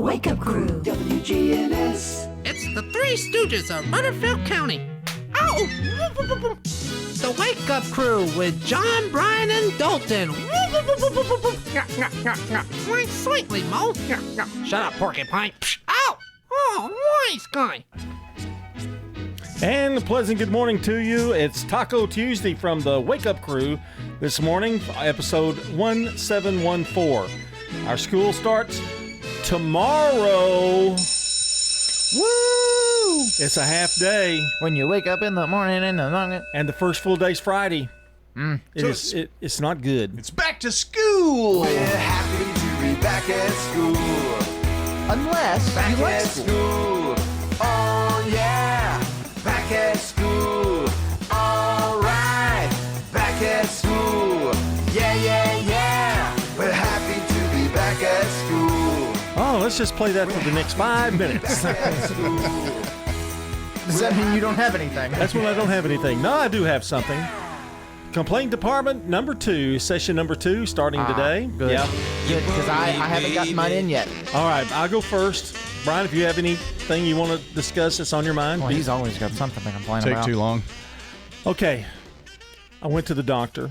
Wake Up Crew. WGNS. It's the Three Stooges of Rutherford County. Oh! The Wake Up Crew with John, Brian, and Dalton. Why, slightly, Mo. Shut up, porcupine. Ow! Oh, nice guy. And a pleasant good morning to you. It's Taco Tuesday from the Wake Up Crew this morning, episode 1714. Our school starts tomorrow. Woo! It's a half day, When you wake up in the morning and the first full day's Friday. It's not good. It's back to school. We're happy to be back at school. unless Back you like at school. Oh yeah. Back at school. All right. Back at school. Yeah, yeah, yeah. We're happy to be back at school. Oh, let's just play that for the next 5 minutes. Back at school. Does that mean you don't have anything? That's when I don't have anything. No, I do have something. Complaint Department number 2, session number 2, starting today. Good. Yeah. Good, because I haven't gotten mine in yet. All right, I'll go first. Brian, if you have anything you want to discuss that's on your mind. Well, he's always got something to complain Take about. too long. Okay. I went to the doctor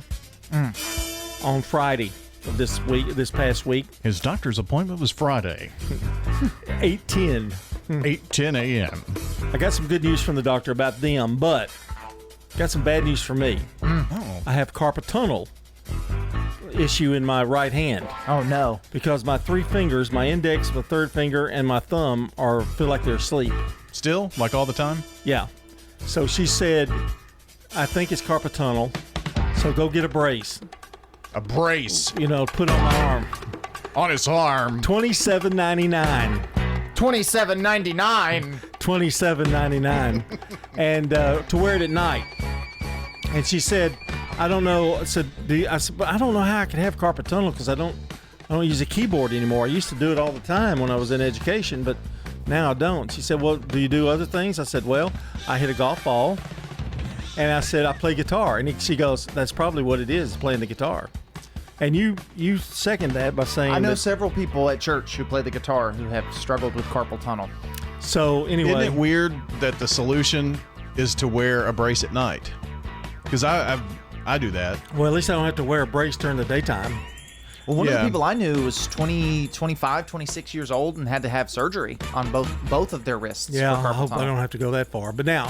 on Friday of this past week, His doctor's appointment was Friday, 8:10. 8:10 a.m. I got some good news from the doctor about them, but got some bad news for me. Oh. I have carpal tunnel issue in my right hand Oh, no. because my 3 fingers, my index, my third finger, and my thumb feel like they're asleep. Still, like all the time? Yeah. So she said, I think it's carpal tunnel, so go get a brace. A brace Put on my arm. on his arm. $27.99. $27.99. $27.99, and to wear it at night. And she said, I don't know. I said, but I don't know how I can have carpal tunnel because I don't use a keyboard anymore. I used to do it all the time when I was in education, but now I don't. She said, well, do you do other things? I said, well, I hit a golf ball, and I said, I play guitar. And she goes, that's probably what it is, playing the guitar. And you second that by saying I know that, several people at church who play the guitar who have struggled with carpal tunnel. so anyway. Isn't it weird that the solution is to wear a brace at night? Because I do that. Well, at least I don't have to wear a brace during the daytime. Well, one of the Yeah. people I knew was 25, 26 years old and had to have surgery on both of their wrists. Yeah, for I carpal hope I tunnel. don't have to go that far. But now,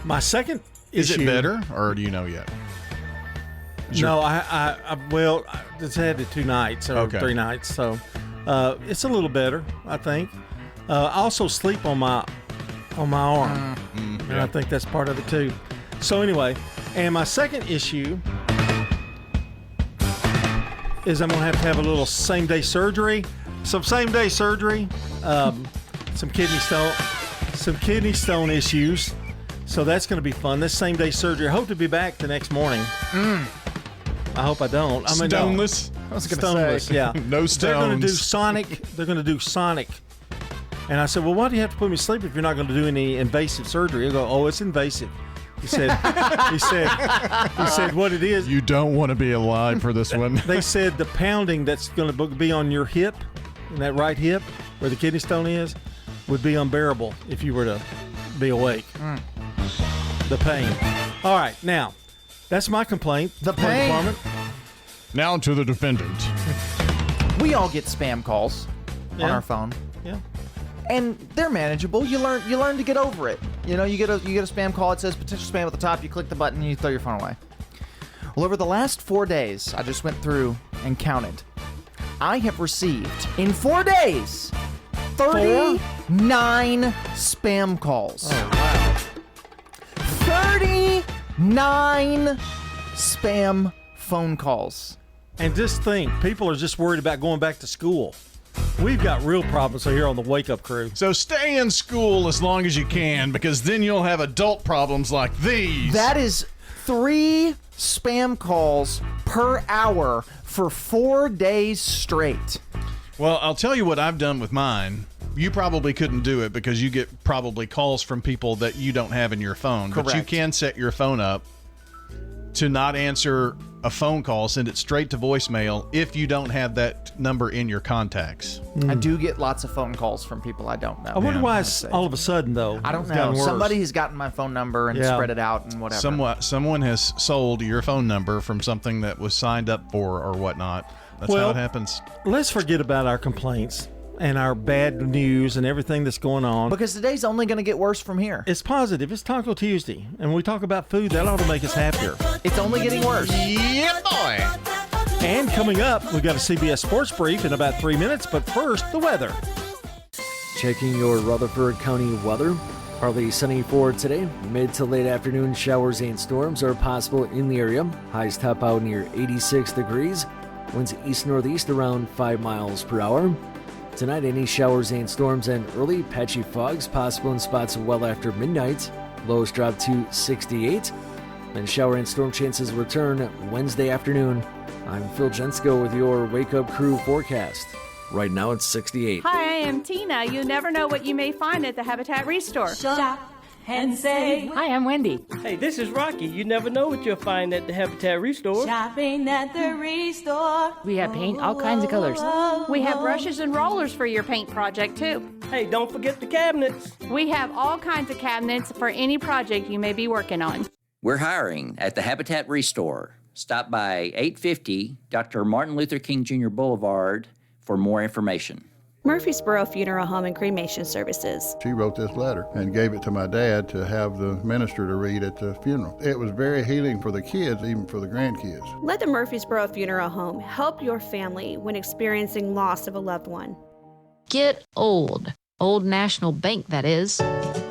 my second Is issue. it better, or do you know yet? No, well, it's had it 2 nights or Okay. 3 nights, so it's a little better, I think. I also sleep on my arm, and I think that's part of it too. So anyway, and my second issue is I'm gonna have a little same-day surgery. Some same-day surgery, some kidney stone issues. So that's going to be fun. This same-day surgery. I hope to be back the next morning. I hope I don't. I mean, Stoneless? I was gonna Stoneless, say. yeah. No They're going to do stones. sonic. They're going to do sonic. And I said, well, why do you have to put me to sleep if you're not going to do any invasive surgery? He'll go, oh, it's invasive. He said, he said what it is. You don't want to be alive for this one. They said the pounding that's going to be on your hip, in that right hip, where the kidney stone is, would be unbearable if you were to be awake. The pain. All right, now, that's my complaint. The pain. Department. Now to the defendant. We all get spam calls on Yeah. our phone, Yeah. and they're manageable. You learn to get over it. You get a spam call. It says potential spam at the top. You click the button and you throw your phone away. Well, over the last 4 days, I just went through and counted. I have received in 4 days 39 spam calls. Oh, wow. 39 spam phone calls. And just think, people are just worried about going back to school. We've got real problems here on the Wake Up Crew. So stay in school as long as you can, because then you'll have adult problems like these. That is 3 spam calls per hour for 4 days straight. Well, I'll tell you what I've done with mine. You probably couldn't do it because you get probably calls from people that you don't have in your phone. But you Correct. can set your phone up to not answer a phone call, send it straight to voicemail if you don't have that number in your contacts. I do get lots of phone calls from people I don't know. I wonder why it's all of a sudden, though. I don't it's know. gotten worse. Somebody has gotten my phone number and Yeah. spread it out and whatever. Someone has sold your phone number from something that was signed up for or whatnot. That's how Well, it happens. Let's forget about our complaints and our bad news and everything that's going on. Because today's only going to get worse from here. It's positive. It's Taco Tuesday, and we talk about food. That ought to make us happier. It's only getting worse. Yeah, boy. And coming up, we've got a CBS Sports Brief in about 3 minutes. But first, the weather. Checking your Rutherford County weather. Partly sunny for today. Mid to late afternoon showers and storms are possible in the area. Highs top out near 86 degrees. Winds east-northeast around 5 miles per hour. Tonight, any showers and storms and early patchy fogs possible in spots well after midnight. Lows drop to 68. And shower and storm chances return Wednesday afternoon. I'm Phil Jensko with your Wake Up Crew forecast. Right now it's 68. Hi, I am Tina. You never know what you may find at the Habitat Restore. Shop and save. Hi, I'm Wendy. Hey, this is Rocky. You never know what you'll find at the Habitat Restore. Shopping at the Restore. We have paint, all kinds of colors. We have brushes and rollers for your paint project, too. Hey, don't forget the cabinets. We have all kinds of cabinets for any project you may be working on. We're hiring at the Habitat Restore. Stop by 850 Dr. Martin Luther King Jr. Boulevard for more information. Murfreesboro Funeral Home and Cremation Services. She wrote this letter and gave it to my dad to have the minister to read at the funeral. It was very healing for the kids, even for the grandkids. Let the Murfreesboro Funeral Home help your family when experiencing loss of a loved one. Get old. Old National Bank, that is.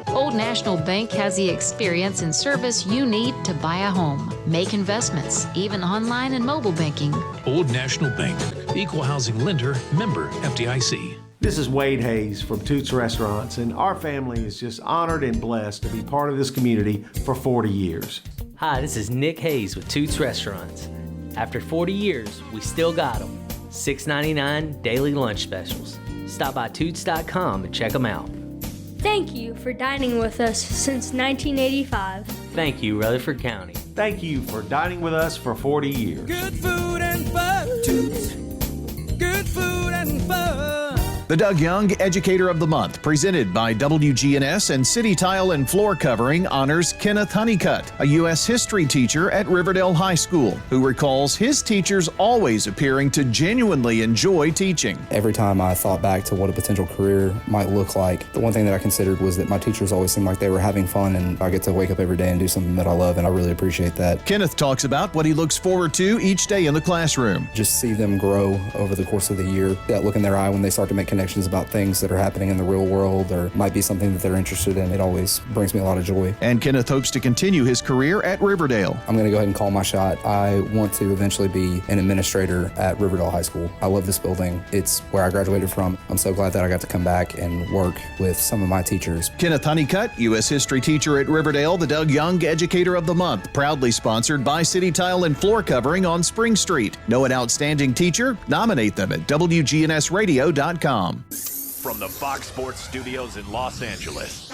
Old National Bank has the experience and service you need to buy a home, make investments, even online and mobile banking. Old National Bank, equal housing lender, member FDIC. This is Wade Hayes from Toots Restaurants, and our family is just honored and blessed to be part of this community for 40 years. Hi, this is Nick Hayes with Toots Restaurants. After 40 years, we still got them. $6.99 daily lunch specials. Stop by Toots.com and check them out. Thank you for dining with us since 1985. Thank you, Rutherford County. Thank you for dining with us for 40 years. Good food and fun. Toots. Good food and fun. The Doug Young Educator of the Month, presented by WGNS and City Tile and Floor Covering, honors Kenneth Honeycutt, a U.S. history teacher at Riverdale High School, who recalls his teachers always appearing to genuinely enjoy teaching. Every time I thought back to what a potential career might look like, the one thing that I considered was that my teachers always seemed like they were having fun, and I get to wake up every day and do something that I love, and I really appreciate that. Kenneth talks about what he looks forward to each day in the classroom. Just see them grow over the course of the year, that look in their eye when they start to make connections about things that are happening in the real world or might be something that they're interested in. It always brings me a lot of joy. And Kenneth hopes to continue his career at Riverdale. I'm going to go ahead and call my shot. I want to eventually be an administrator at Riverdale High School. I love this building. It's where I graduated from. I'm so glad that I got to come back and work with some of my teachers. Kenneth Honeycutt, U.S. history teacher at Riverdale, the Doug Young Educator of the Month, proudly sponsored by City Tile and Floor Covering on Spring Street. Know an outstanding teacher? Nominate them at WGNSradio.com. From the Fox Sports Studios in Los Angeles,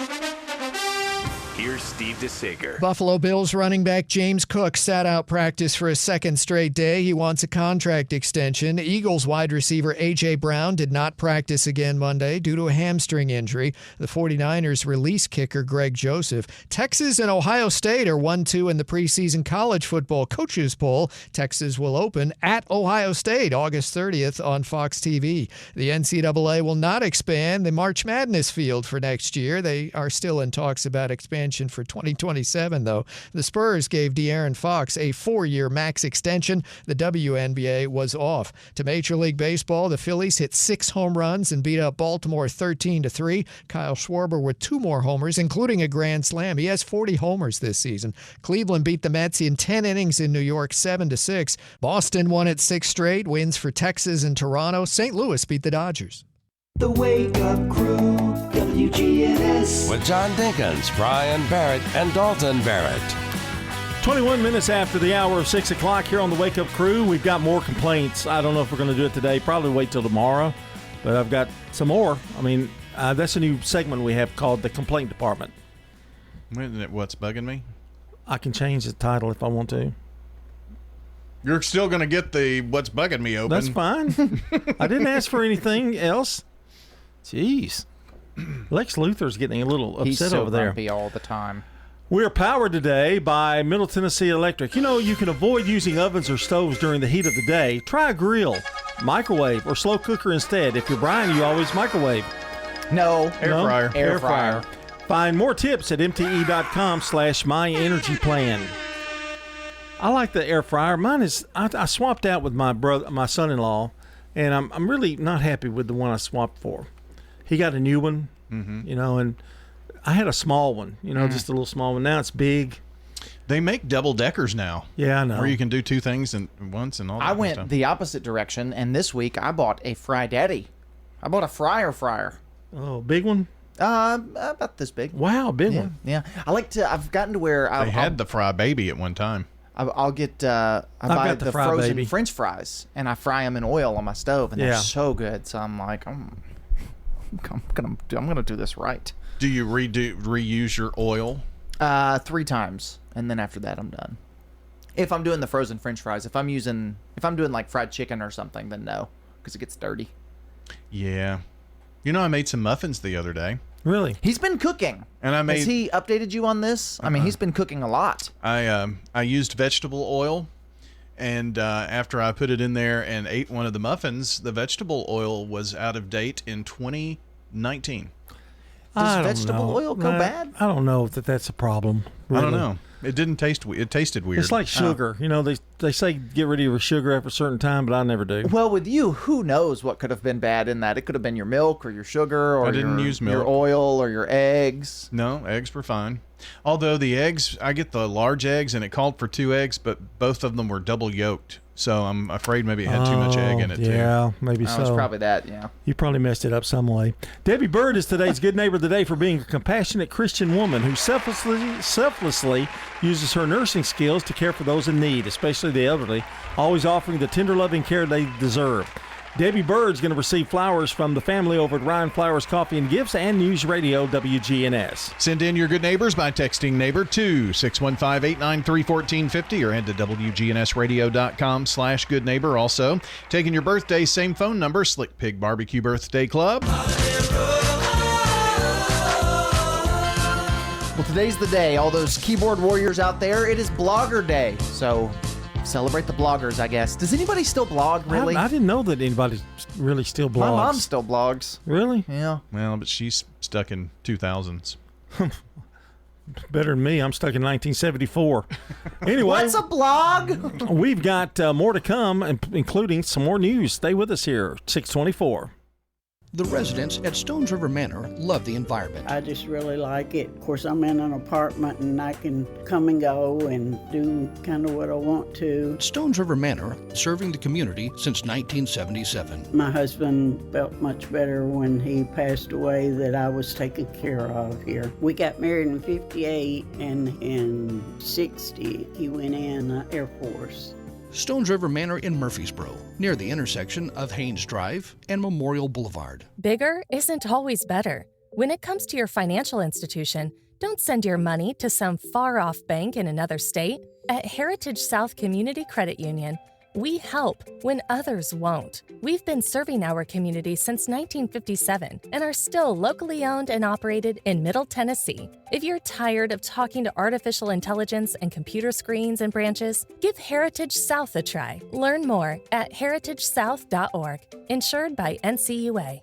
here's Steve DeSager. Buffalo Bills running back James Cook sat out practice for a second straight day. He wants a contract extension. Eagles wide receiver A.J. Brown did not practice again Monday due to a hamstring injury. The 49ers released kicker Greg Joseph. Texas and Ohio State are 1-2 in the preseason college football coaches poll. Texas will open at Ohio State August 30th on Fox TV. The NCAA will not expand the March Madness field for next year. They are still in talks about expansion for 2027, though. The Spurs gave De'Aaron Fox a 4-year max extension. The WNBA was off. To Major League Baseball, the Phillies hit 6 home runs and beat up Baltimore 13-3. Kyle Schwarber with 2 more homers, including a grand slam. He has 40 homers this season. Cleveland beat the Mets in 10 innings in New York 7-6. Boston won its 6 straight wins for Texas and Toronto. St. Louis beat the Dodgers. The Wake Up Crew, WGNS. With John Dinkins, Brian Barrett, and Dalton Barrett. 21 minutes after the hour of 6 o'clock here on the Wake Up Crew. We've got more complaints. I don't know if we're going to do it today. Probably wait till tomorrow. But I've got some more. I mean, that's a new segment we have called the Complaint Department. Isn't it what's bugging me? I can change the title if I want to. You're still going to get the what's bugging me open. That's fine. I didn't ask for anything else. Jeez. Lex Luthor's getting a little upset He's so over there. grumpy all the time. We're powered today by Middle Tennessee Electric. You know, you can avoid using ovens or stoves during the heat of the day. Try a grill, microwave, or slow cooker instead. If you're Brian, you always microwave. No. Air fryer. Air fryer. Find more tips at mte.com/myenergyplan. I like the air fryer. Mine is, I swapped out with my son-in-law, and I'm really not happy with the one I swapped for. He got a new one, you know, and I had a small one, you know, just a little small one. Now it's big. They make double deckers now. Yeah, I know. Where you can do two things at once and all that I kind of went stuff. the opposite direction, and this week I bought a Fry Daddy. I bought a fryer. Oh, big one? About this big. Wow, big one. Yeah. I've gotten to where They had the Fry Baby at one time. I'll get I buy got the the Fry frozen Baby. French fries, and I fry them in oil on my stove, and they're Yeah. so good. So I'm like, I'm gonna do this right. Do you reuse your oil? 3 times, and then after that I'm done. If I'm doing the frozen French fries, if I'm doing like fried chicken or something, then no, because it gets dirty. Yeah. You know, I made some muffins the other day. Really? He's been cooking. And I made. Has he updated you on this? I mean, he's been cooking a lot. I used vegetable oil, and after I put it in there and ate one of the muffins, the vegetable oil was out of date in 2019. Does vegetable oil go bad? I don't know if that's a problem. Really. I don't know. It didn't taste. It tasted weird. It's like sugar. You know, they say get rid of your sugar after a certain time, but I never do. Well, with you, who knows what could have been bad in that? It could have been your milk or your sugar or I didn't use milk. your oil or your eggs. No, eggs were fine. Although the eggs, I get the large eggs, and it called for 2 eggs, but both of them were double yolked. So I'm afraid maybe it had too much egg in it, too. Yeah, maybe so. It's probably that, yeah. You probably messed it up some way. Debbie Bird is today's Good Neighbor of the Day for being a compassionate Christian woman who selflessly uses her nursing skills to care for those in need, especially the elderly, always offering the tender, loving care they deserve. Debbie Bird's going to receive flowers from the family over at Ryan Flowers Coffee and Gifts and News Radio WGNS. Send in your good neighbors by texting neighbor to 615-893-1450 or head to WGNSradio.com/good neighbor. Also, taking your birthday, same phone number, Slick Pig Barbecue Birthday Club. Well, today's the day. All those keyboard warriors out there, it is Blogger Day. So celebrate the bloggers, I guess. Does anybody still blog, really? I didn't know that anybody really still blogs. My mom still blogs. Really? Yeah. Well, but she's stuck in 2000s. Better than me. I'm stuck in 1974. Anyway. What's a blog? We've got more to come, including some more news. Stay with us here. 624. The residents at Stones River Manor love the environment. I just really like it. Of course, I'm in an apartment and I can come and go and do kind of what I want to. Stones River Manor, serving the community since 1977. My husband felt much better when he passed away that I was taken care of here. We got married in 58 and in 60 he went in Air Force. Stones River Manor in Murfreesboro, near the intersection of Haynes Drive and Memorial Boulevard. Bigger isn't always better. When it comes to your financial institution, don't send your money to some far-off bank in another state. At Heritage South Community Credit Union, we help when others won't. We've been serving our community since 1957 and are still locally owned and operated in Middle Tennessee. If you're tired of talking to artificial intelligence and computer screens and branches, give Heritage South a try. Learn more at heritagesouth.org. Insured by NCUA.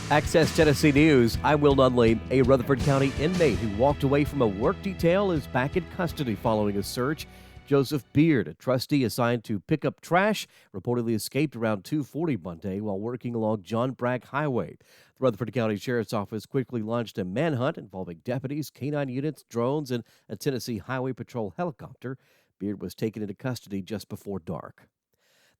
Access Tennessee News. I'm Will Nunley. A Rutherford County inmate who walked away from a work detail is back in custody following a search. Joseph Beard, a trustee assigned to pick up trash, reportedly escaped around 2:40 Monday while working along John Bragg Highway. The Rutherford County Sheriff's Office quickly launched a manhunt involving deputies, canine units, drones, and a Tennessee Highway Patrol helicopter. Beard was taken into custody just before dark.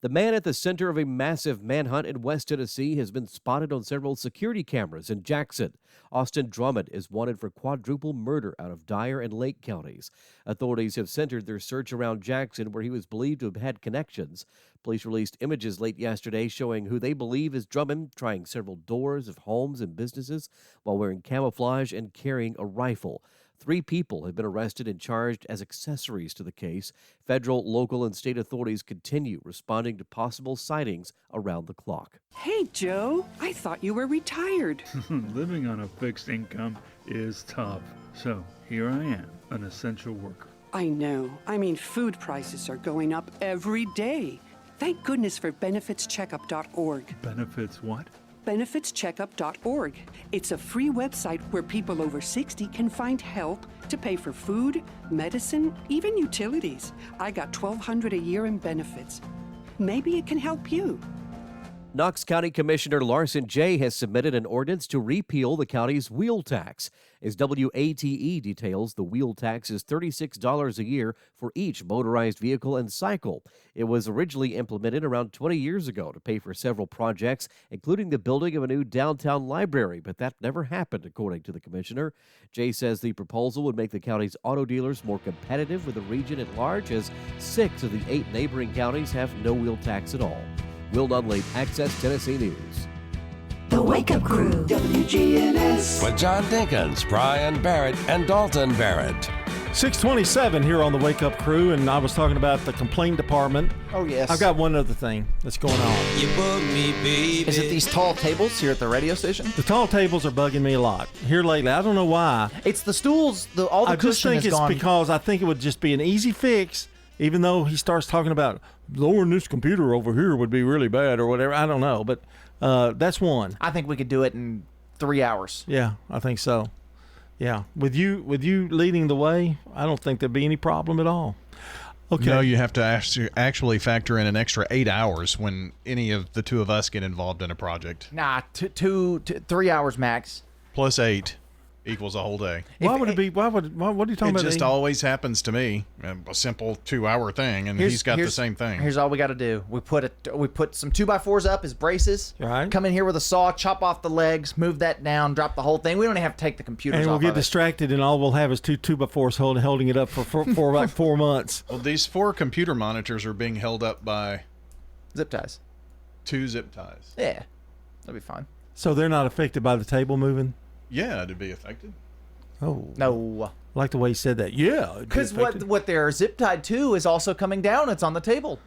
The man at the center of a massive manhunt in West Tennessee has been spotted on several security cameras in Jackson. Austin Drummond is wanted for quadruple murder out of Dyer and Lake counties. Authorities have centered their search around Jackson, where he was believed to have had connections. Police released images late yesterday showing who they believe is Drummond trying several doors of homes and businesses while wearing camouflage and carrying a rifle. 3 people have been arrested and charged as accessories to the case. Federal, local, and state authorities continue responding to possible sightings around the clock. Hey, Joe, I thought you were retired. Living on a fixed income is tough. So here I am, an essential worker. I know. I mean, food prices are going up every day. Thank goodness for benefitscheckup.org. Benefits what? benefitscheckup.org. It's a free website where people over 60 can find help to pay for food, medicine, even utilities. I got $1,200 a year in benefits. Maybe it can help you. Knox County Commissioner Larson J. has submitted an ordinance to repeal the county's wheel tax. As WATE details, the wheel tax is $36 a year for each motorized vehicle and cycle. It was originally implemented around 20 years ago to pay for several projects, including the building of a new downtown library, but that never happened, according to the commissioner. Jay says the proposal would make the county's auto dealers more competitive with the region at large, as 6 of the 8 neighboring counties have no wheel tax at all. Will Dudley, Access Tennessee News. The Wake Up Crew, WGNS. With John Dinkins, Brian Barrett, and Dalton Barrett. 627 here on the Wake Up Crew, and I was talking about the complaint department. Oh, yes. I've got one other thing that's going on. You bug me, baby. Is it these tall tables here at the radio station? The tall tables are bugging me a lot here lately. I don't know why. It's the stools. All the I just cushion think is it's gone. because I think it would just be an easy fix, even though he starts talking about lowering this computer over here would be really bad or whatever. I don't know, but that's one. I think we could do it in 3 hours. Yeah, I think so. Yeah, with you leading the way, I don't think there'd be any problem at all. Okay. No, you have to actually factor in an extra 8 hours when any of the two of us get involved in a project. Nah, 3 hours max. Plus 8 equals a whole day. Why would it be? What are you talking about? It just always happens to me. A simple 2 hour thing, and he's got the same thing. Here's all we got to do. We put some 2x4s up as braces. Right. Come in here with a saw, chop off the legs, move that down, drop the whole thing. We don't even have to take the computers and we'll off get of it. distracted, and all we'll have is 2x4s holding it up for like 4 months. Well, these 4 computer monitors are being held up by zip ties. 2 zip ties. Yeah, that'll be fine. So they're not affected by the table moving? Yeah, it'd be affected. Oh no! I like the way he said that. Yeah, because what they're zip tied to is also coming down. It's on the table.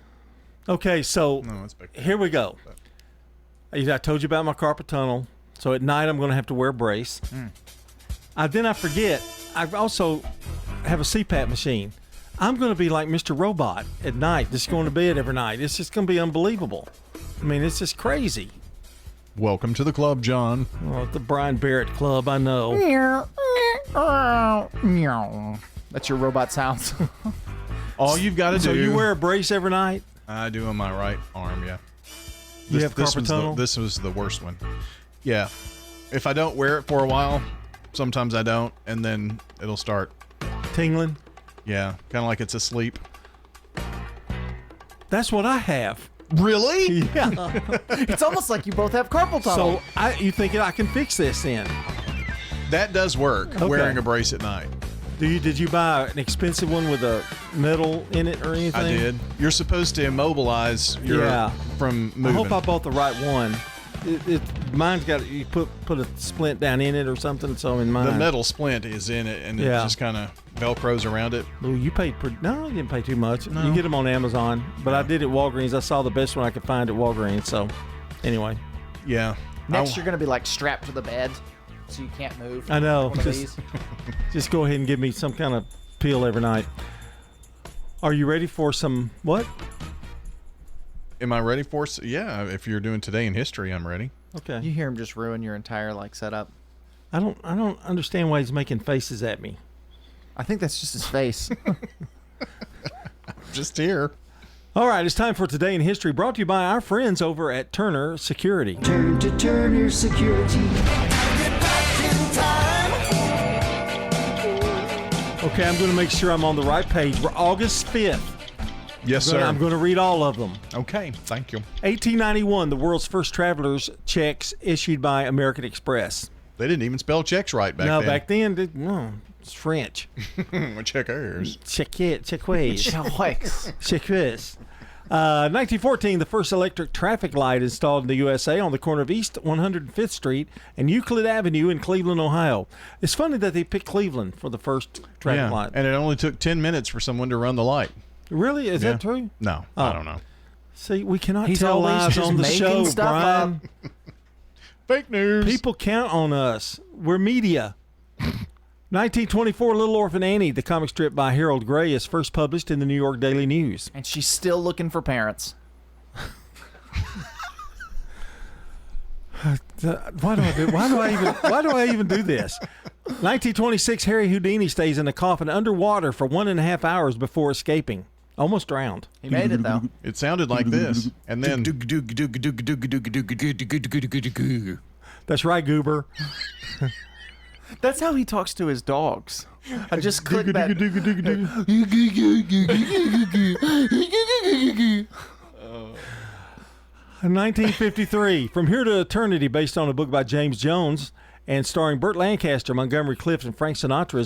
Okay, so here we go. I told you about my carpal tunnel. So at night I'm going to have to wear a brace. Then I forget. I also have a CPAP machine. I'm going to be like Mr. Robot at night, just going to bed every night. It's just going to be unbelievable. I mean, it's just crazy. Welcome to the club, John. Oh, the Brian Barrett Club, I know. That's your robot sounds. All you've got to do. So you wear a brace every night? I do on my right arm, yeah. You have carpal tunnel? This was the worst one. Yeah. If I don't wear it for a while, sometimes I don't, and then it'll start tingling? Yeah, kind of like it's asleep. That's what I have. Really? Yeah. It's almost like you both have carpal tunnel. So you think I can fix this then? That does work, wearing a brace at night. Did you buy an expensive one with a metal in it or anything? I did. You're supposed to immobilize from moving. I hope I bought the right one. Mine's got you put a splint down in it or something. So in mine, the metal splint is in it, and it just kind of velcros around it. Well, you paid no, I didn't pay too much. No. You can get them on Amazon, but I did at Walgreens. I saw the best one I could find at Walgreens. So anyway, yeah. Next, you're gonna be like strapped to the bed, so you can't move. I know. One of these. Just go ahead and give me some kind of pill every night. Are you ready for some what? Am I ready for? Yeah, if you're doing Today in History, I'm ready. Okay. You hear him just ruin your entire setup. I don't understand why he's making faces at me. I think that's just his face. Just here. All right, it's time for Today in History, brought to you by our friends over at Turner Security. Turn to Turner Security. Okay, I'm going to make sure I'm on the right page. We're August 5th. Yes, sir. I'm going to read all of them. Okay, thank you. 1891, the world's first traveler's checks issued by American Express. They didn't even spell checks right back then. No, back then, no, it's French. Checkers. Checkers. 1914, the first electric traffic light installed in the USA on the corner of East 105th Street and Euclid Avenue in Cleveland, Ohio. It's funny that they picked Cleveland for the first traffic light. And it only took 10 minutes for someone to run the light. Really? Is that true? No, I don't know. See, we cannot He's tell always lies just on the making show, stuff Brian. Fake news. People count on us. We're media. 1924, Little Orphan Annie, the comic strip by Harold Gray, is first published in the New York Daily News. And she's still looking for parents. Why do I even do this? 1926, Harry Houdini stays in a coffin underwater for 1.5 hours before escaping. Almost drowned. He made it, though. It sounded like this. And then... That's right, Goober. That's how he talks to his dogs. I just clicked that. 1953, From Here to Eternity, based on a book by James Jones and starring Burt Lancaster, Montgomery Clift, and Frank Sinatra,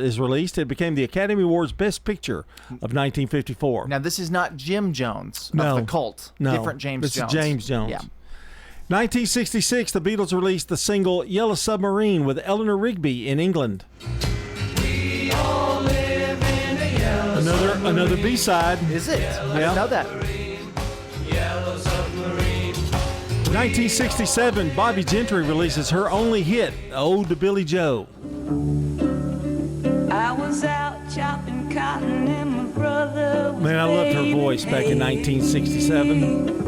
is released. It became the Academy Awards Best Picture of 1954. Now, this is not Jim Jones No. of the Cult. No. Different James This is Jones. James Jones. Yeah. 1966, the Beatles released the single Yellow Submarine with Eleanor Rigby in England. Another B-side. Is it? I didn't know that. 1967, Bobby Gentry releases her only hit, Ode to Billy Joe. I was out chopping cotton and my brother was Man, I loved her voice back in 1967.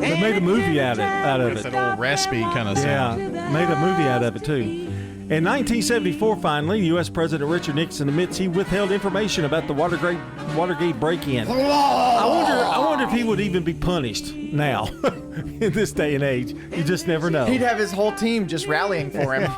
They made a movie out of it. That old raspy kind of sound. Yeah, made a movie out of it, too. In 1974, finally, U.S. President Richard Nixon admits he withheld information about the Watergate break-in. I wonder if he would even be punished now, in this day and age. You just never know. He'd have his whole team just rallying for him.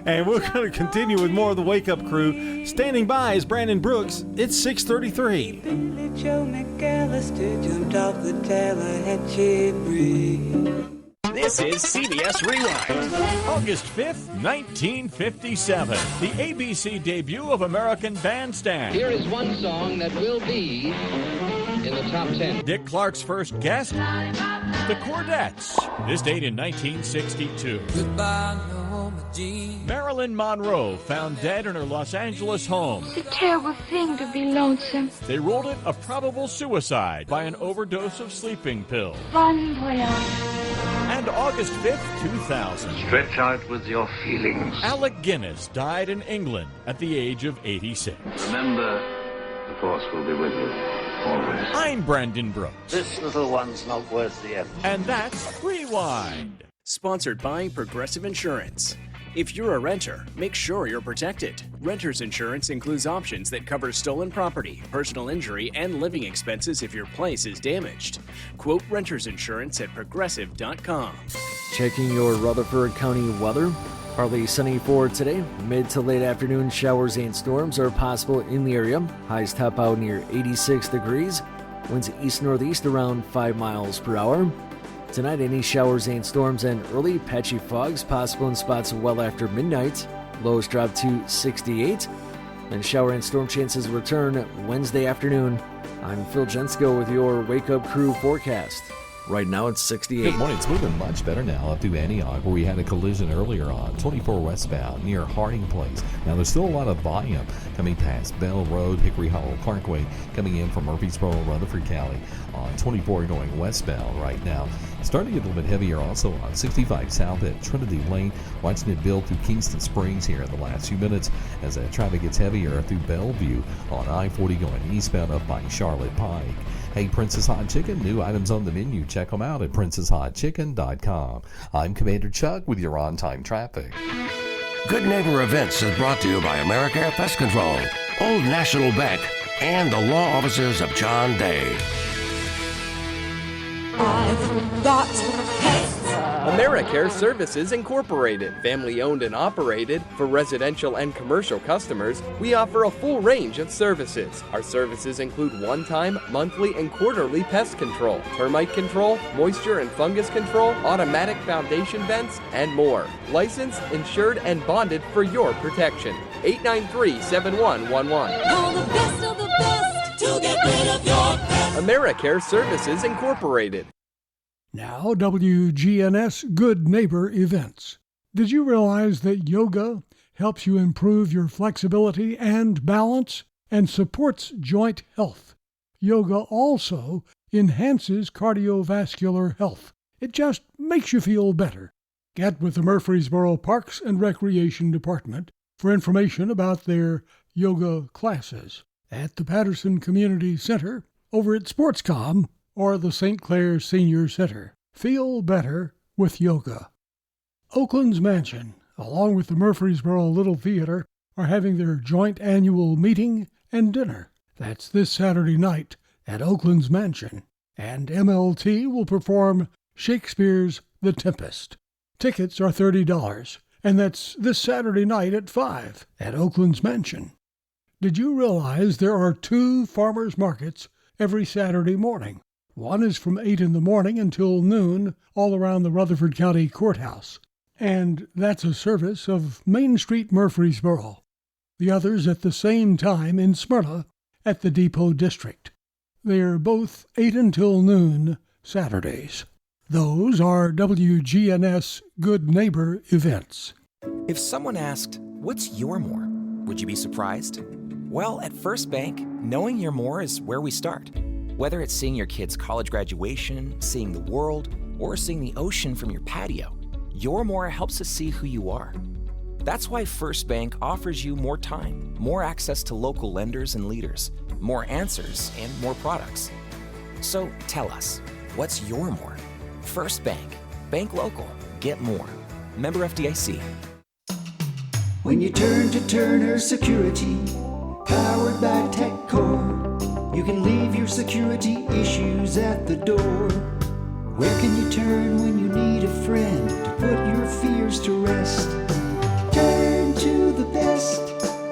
And we're going to continue with more of the Wake Up Crew. Standing by is Brandon Brooks. It's 6:33. Billy Joe McAllister jumped off the Tallahatchie Bridge. This is CBS Rewind. August 5th, 1957. The ABC debut of American Bandstand. Here is one song that will be in the top 10. Dick Clark's first guest, the Chordettes. This date in 1962. Goodbye, Norma Jean. Marilyn Monroe found dead in her Los Angeles home. It's a terrible thing to be lonesome. They ruled it a probable suicide by an overdose of sleeping pills. Bon voyage. And August 5th, 2000. Stretch out with your feelings. Alec Guinness died in England at the age of 86. Remember, the Force will be with you, always. I'm Brandon Brooks. This little one's not worth the effort. And that's Rewind. Sponsored by Progressive Insurance. If you're a renter, make sure you're protected. Renter's insurance includes options that cover stolen property, personal injury, and living expenses if your place is damaged. Quote renter's insurance at progressive.com. Checking your Rutherford County weather. Partly sunny for today. Mid to late afternoon showers and storms are possible in the area. Highs top out near 86 degrees. Winds east-northeast around 5 miles per hour. Tonight, any showers and storms and early patchy fogs possible in spots well after midnight. Lows drop to 68. And shower and storm chances return Wednesday afternoon. I'm Phil Jensko with your Wake Up Crew forecast. Right now it's 68. Good morning. It's moving much better now up through Antioch, where we had a collision earlier on 24 westbound near Harding Place. Now there's still a lot of volume coming past Bell Road, Hickory Hollow Parkway, coming in from Murfreesboro, Rutherford County on 24 going westbound right now. Starting to get a little bit heavier also on 65 south at Trinity Lane. Watching it build through Kingston Springs here in the last few minutes as that traffic gets heavier through Bellevue on I-40 going eastbound up by Charlotte Pike. Hey, Princess Hot Chicken, new items on the menu. Check them out at princesshotchicken.com. I'm Commander Chuck with your on-time traffic. Good Neighbor Events is brought to you by Americare Pest Control, Old National Bank, and the law offices of John Day. I've got pets. AmeriCare Services Incorporated, family-owned and operated. For residential and commercial customers, we offer a full range of services. Our services include one-time, monthly, and quarterly pest control, termite control, moisture and fungus control, automatic foundation vents, and more. Licensed, insured, and bonded for your protection. 893-7111. All the best of the best to get rid of your pet. AmeriCare Services Incorporated. Now, WGNS Good Neighbor Events. Did you realize that yoga helps you improve your flexibility and balance and supports joint health? Yoga also enhances cardiovascular health. It just makes you feel better. Get with the Murfreesboro Parks and Recreation Department for information about their yoga classes at the Patterson Community Center, over at Sportscom, or the St. Clair Senior Center. Feel better with yoga. Oakland's Mansion, along with the Murfreesboro Little Theater, are having their joint annual meeting and dinner. That's this Saturday night at Oakland's Mansion. And MLT will perform Shakespeare's The Tempest. Tickets are $30, and that's this Saturday night at 5 at Oakland's Mansion. Did you realize there are 2 farmers markets every Saturday morning? One is from 8 in the morning until noon all around the Rutherford County Courthouse, and that's a service of Main Street, Murfreesboro. The other's at the same time in Smyrna at the Depot District. They are both 8 until noon Saturdays. Those are WGNS Good Neighbor events. If someone asked, "What's your more?" would you be surprised? Well, at First Bank, knowing your more is where we start. Whether it's seeing your kid's college graduation, seeing the world, or seeing the ocean from your patio, your more helps us see who you are. That's why First Bank offers you more time, more access to local lenders and leaders, more answers, and more products. So tell us, what's your more? First Bank. Bank local. Get more. Member FDIC. When you turn to Turner Security, powered by TechCore, you can leave your security issues at the door. Where can you turn when you need a friend to put your fears to rest? Turn to the best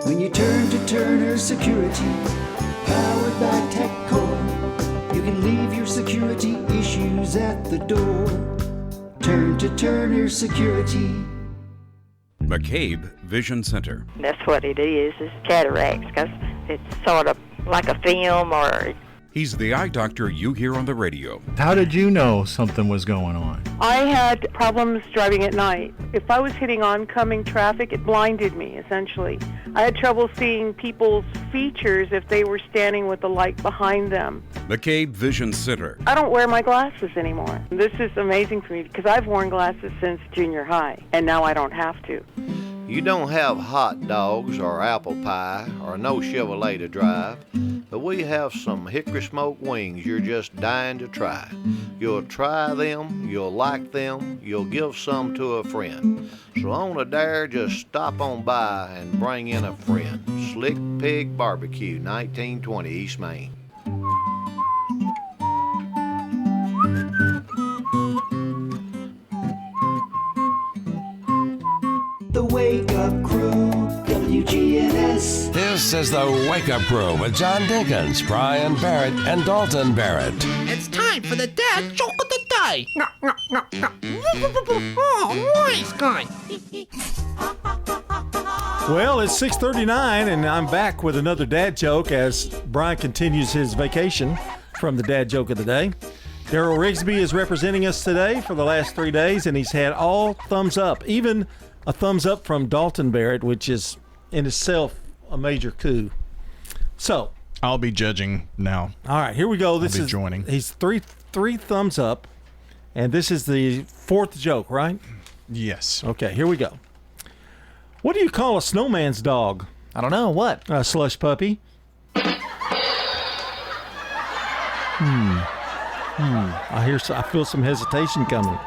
when you turn to Turner Security, powered by TechCore. You can leave your security issues at the door. Turn to Turner Security. McCabe Vision Center. That's what it is cataracts, because it's sort of like a film or... He's the eye doctor you hear on the radio. How did you know something was going on? I had problems driving at night. If I was hitting oncoming traffic, it blinded me, essentially. I had trouble seeing people's features if they were standing with the light behind them. McCabe Vision Center. I don't wear my glasses anymore. This is amazing for me because I've worn glasses since junior high, and now I don't have to. You don't have hot dogs or apple pie or no Chevrolet to drive, but we have some hickory smoked wings you're just dying to try. You'll try them, you'll like them, you'll give some to a friend. So on a dare, just stop on by and bring in a friend. Slick Pig Barbecue, 1920 East Main. The Wake Up Crew, WGNS. This is the Wake Up Crew with John Dinkins, Brian Barrett, and Dalton Barrett. It's time for the dad joke of the day. Oh, nice guy. Well, it's 6:39, and I'm back with another dad joke as Brian continues his vacation from the dad joke of the day. Daryl Rigsby is representing us today for the last 3 days, and he's had all thumbs up, even a thumbs up from Dalton Barrett, which is in itself a major coup. So I'll be judging now. All right, here we go. This is joining. He's three thumbs up, and this is the fourth joke, right? Yes. Okay, here we go. What do you call a snowman's dog? I don't know. What? A slush puppy. I feel some hesitation coming.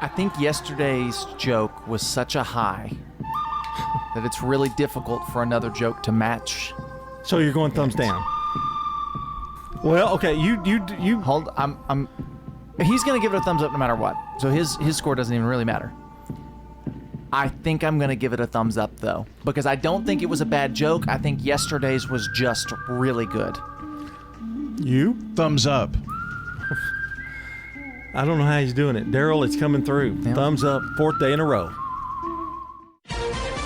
I think yesterday's joke was such a high that it's really difficult for another joke to match. So you're going thumbs down. Well, okay, you hold. I'm. He's gonna give it a thumbs up no matter what. So his score doesn't even really matter. I think I'm gonna give it a thumbs up though, because I don't think it was a bad joke. I think yesterday's was just really good. You? Thumbs up. I don't know how he's doing it. Daryl, it's coming through. Yeah. Thumbs up, fourth day in a row.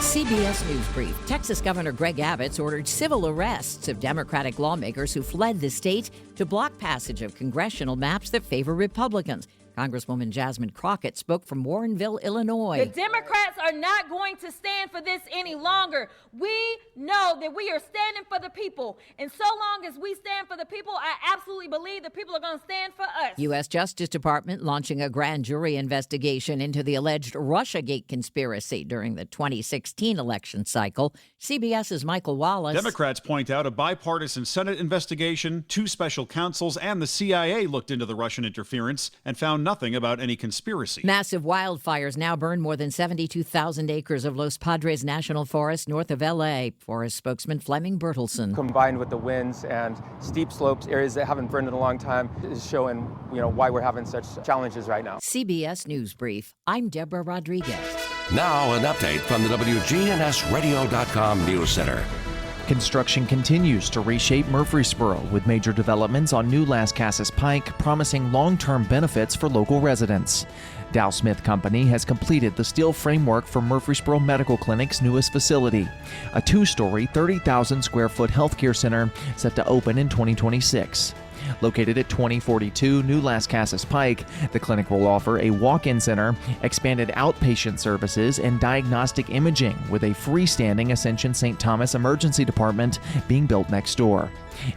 CBS News Brief. Texas Governor Greg Abbott's ordered civil arrests of Democratic lawmakers who fled the state to block passage of congressional maps that favor Republicans. Congresswoman Jasmine Crockett spoke from Warrenville, Illinois. The Democrats are not going to stand for this any longer. We know that we are standing for the people. And so long as we stand for the people, I absolutely believe the people are going to stand for us. U.S. Justice Department launching a grand jury investigation into the alleged Russiagate conspiracy during the 2016 election cycle. CBS's Michael Wallace. Democrats point out a bipartisan Senate investigation, 2 special counsels, and the CIA looked into the Russian interference and found nothing about any conspiracy. Massive wildfires now burn more than 72,000 acres of Los Padres National Forest north of L.A. Forest spokesman Fleming Bertelsen. Combined with the winds and steep slopes, areas that haven't burned in a long time, is showing why we're having such challenges right now. CBS News Brief. I'm Deborah Rodriguez. Now an update from the WGNSradio.com News Center. Construction continues to reshape Murfreesboro with major developments on new Las Casas Pike promising long-term benefits for local residents. Dow Smith Company has completed the steel framework for Murfreesboro Medical Clinic's newest facility, a 2-story, 30,000 square foot healthcare center set to open in 2026. Located at 2042 New Las Casas Pike, the clinic will offer a walk-in center, expanded outpatient services, and diagnostic imaging with a freestanding Ascension St. Thomas Emergency Department being built next door.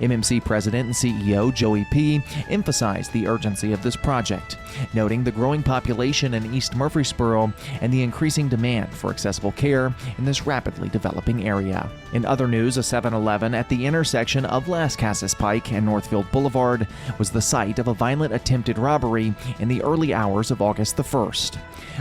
MMC President and CEO Joey P. emphasized the urgency of this project, noting the growing population in East Murfreesboro and the increasing demand for accessible care in this rapidly developing area. In other news, a 7-Eleven at the intersection of Las Casas Pike and Northfield Boulevard was the site of a violent attempted robbery in the early hours of August the 1st.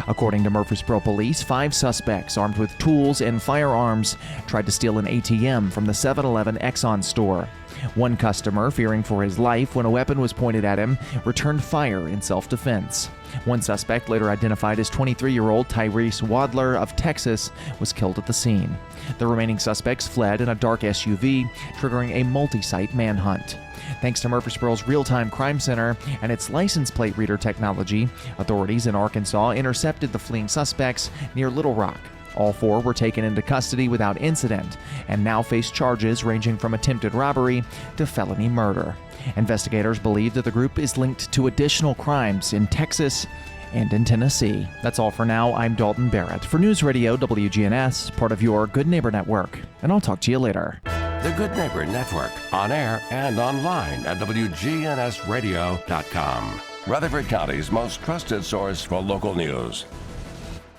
According to Murfreesboro Police, 5 suspects armed with tools and firearms tried to steal an ATM from the 7-Eleven Exxon store. One customer, fearing for his life when a weapon was pointed at him, returned fire in self-defense. One suspect, later identified as 23-year-old Tyrese Wadler of Texas, was killed at the scene. The remaining suspects fled in a dark SUV, triggering a multi-site manhunt. Thanks to Murfreesboro's Real-Time Crime Center and its license plate reader technology, authorities in Arkansas intercepted the fleeing suspects near Little Rock. All 4 were taken into custody without incident and now face charges ranging from attempted robbery to felony murder. Investigators believe that the group is linked to additional crimes in Texas and in Tennessee. That's all for now. I'm Dalton Barrett for News Radio WGNS, part of your Good Neighbor Network, and I'll talk to you later. The Good Neighbor Network, on air and online at WGNSradio.com. Rutherford County's most trusted source for local news.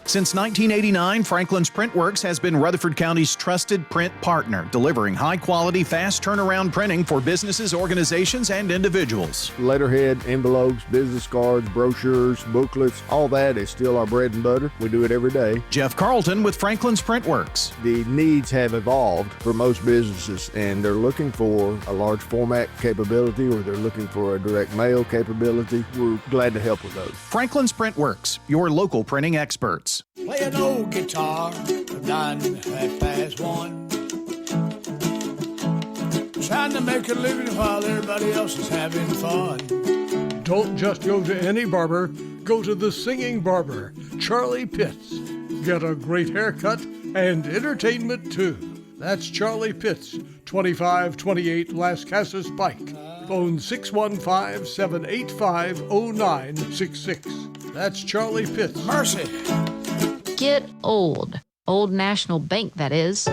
Since 1989, Franklin's Printworks has been Rutherford County's trusted print partner, delivering high-quality, fast turnaround printing for businesses, organizations, and individuals. Letterhead, envelopes, business cards, brochures, booklets, all that is still our bread and butter. We do it every day. Jeff Carlton with Franklin's Printworks. The needs have evolved for most businesses, and they're looking for a large format capability, or they're looking for a direct mail capability. We're glad to help with those. Franklin's Printworks, your local printing experts. Play an old guitar from 9:30 Trying to make a living while everybody else is having fun. Don't just go to any barber, go to the singing barber, Charlie Pitts. Get a great haircut and entertainment too. That's Charlie Pitts, 2528 Las Casas Pike. Phone 615-785-0966. That's Charlie Pitts. Mercy. Get old. Old National Bank, that is.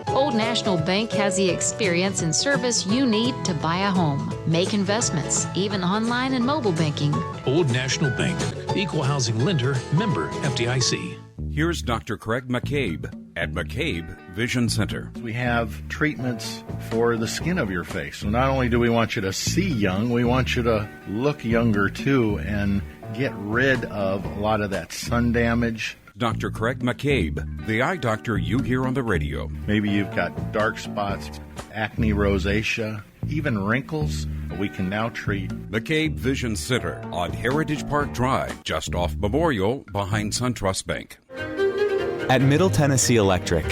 Old National Bank has the experience and service you need to buy a home, make investments, even online and mobile banking. Old National Bank, equal housing lender, member FDIC. Here's Dr. Craig McCabe at McCabe Vision Center. We have treatments for the skin of your face. So not only do we want you to see young, we want you to look younger too and get rid of a lot of that sun damage. Dr. Craig McCabe, the eye doctor you hear on the radio. Maybe you've got dark spots, acne, rosacea, even wrinkles. We can now treat. McCabe Vision Center on Heritage Park Drive, just off Memorial, behind SunTrust Bank. At Middle Tennessee Electric,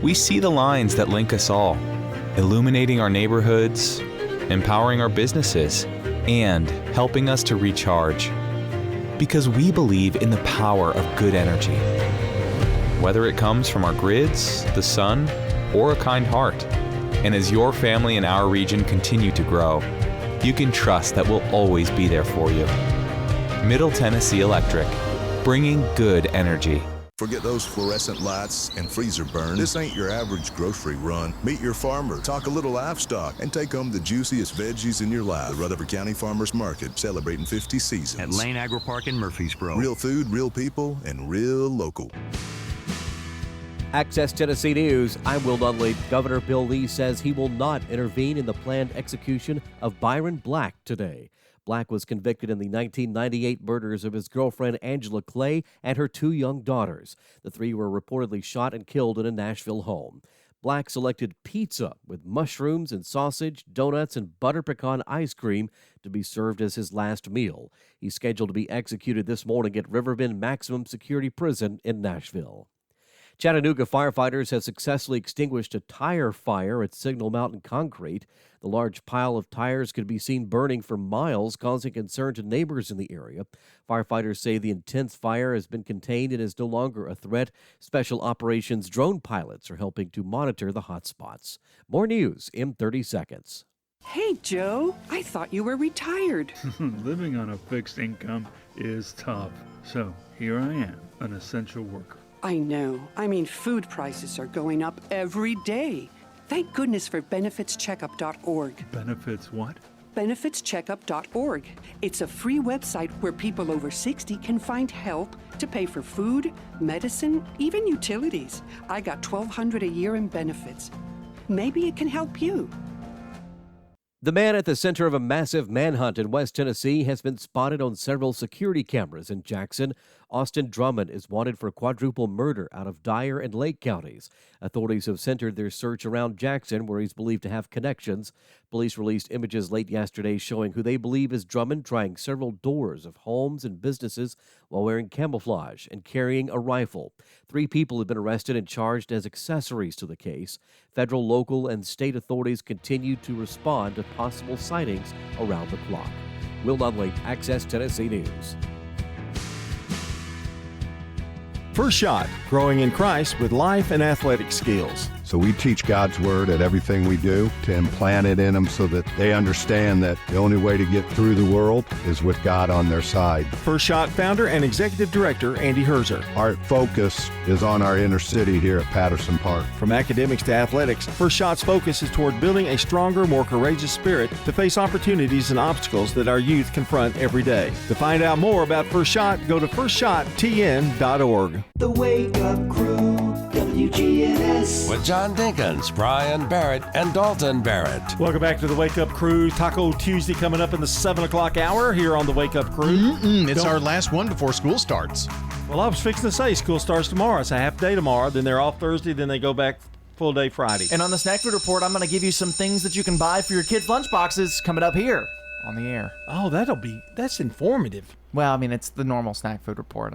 we see the lines that link us all, illuminating our neighborhoods, empowering our businesses, and helping us to recharge. Because we believe in the power of good energy. whether it comes from our grids, the sun, or a kind heart. And as your family and our region continue to grow, you can trust that we'll always be there for you. Middle Tennessee Electric, bringing good energy. Forget those fluorescent lights and freezer burn. This ain't your average grocery run. Meet your farmer, talk a little livestock, and take home the juiciest veggies in your life. The Rutherford County Farmers Market, celebrating 50 seasons. At Lane Agri Park in Murfreesboro. Real food, real people, and real local. Access Tennessee News, I'm Will Dunley. Governor Bill Lee says he will not intervene in the planned execution of Byron Black today. Black was convicted in the 1998 murders of his girlfriend Angela Clay and her 2 young daughters. The 3 were reportedly shot and killed in a Nashville home. Black selected pizza with mushrooms and sausage, donuts, and butter pecan ice cream to be served as his last meal. He's scheduled to be executed this morning at Riverbend Maximum Security Prison in Nashville. Chattanooga firefighters have successfully extinguished a tire fire at Signal Mountain Concrete. The large pile of tires could be seen burning for miles, causing concern to neighbors in the area. Firefighters say the intense fire has been contained and is no longer a threat. Special operations drone pilots are helping to monitor the hot spots. More news in 30 seconds. Hey, Joe, I thought you were retired. Living on a fixed income is tough. So here I am, an essential worker. I know. I mean, food prices are going up every day. Thank goodness for benefitscheckup.org. Benefits what? Benefitscheckup.org. It's a free website where people over 60 can find help to pay for food, medicine, even utilities. I got $1,200 a year in benefits. Maybe it can help you. The man at the center of a massive manhunt in West Tennessee has been spotted on several security cameras in Jackson. Austin Drummond is wanted for quadruple murder out of Dyer and Lake counties. Authorities have centered their search around Jackson, where he's believed to have connections. Police released images late yesterday showing who they believe is Drummond trying several doors of homes and businesses while wearing camouflage and carrying a rifle. 3 people have been arrested and charged as accessories to the case. Federal, local, and state authorities continue to respond to possible sightings around the clock. Will Dunley, Access Tennessee News. First Shot, growing in Christ with life and athletic skills. So we teach God's Word at everything we do to implant it in them so that they understand that the only way to get through the world is with God on their side. First Shot founder and executive director Andy Herzer. Our focus is on our inner city here at Patterson Park. From academics to athletics, First Shot's focus is toward building a stronger, more courageous spirit to face opportunities and obstacles that our youth confront every day. To find out more about First Shot, go to firstshottn.org. The Wake Up Crew, WGNS. With John Dinkins, Brian Barrett, and Dalton Barrett. Welcome back to the Wake Up Crew. Taco Tuesday coming up in the 7 o'clock hour here on the Wake Up Crew. It's our last one before school starts. Well, I was fixing to say school starts tomorrow. It's a half day tomorrow. Then they're off Thursday. Then they go back full day Friday. And on the Snack Food Report, I'm going to give you some things that you can buy for your kids' lunchboxes coming up here on the air. Oh, that's informative. Well, I mean, it's the normal Snack Food Report,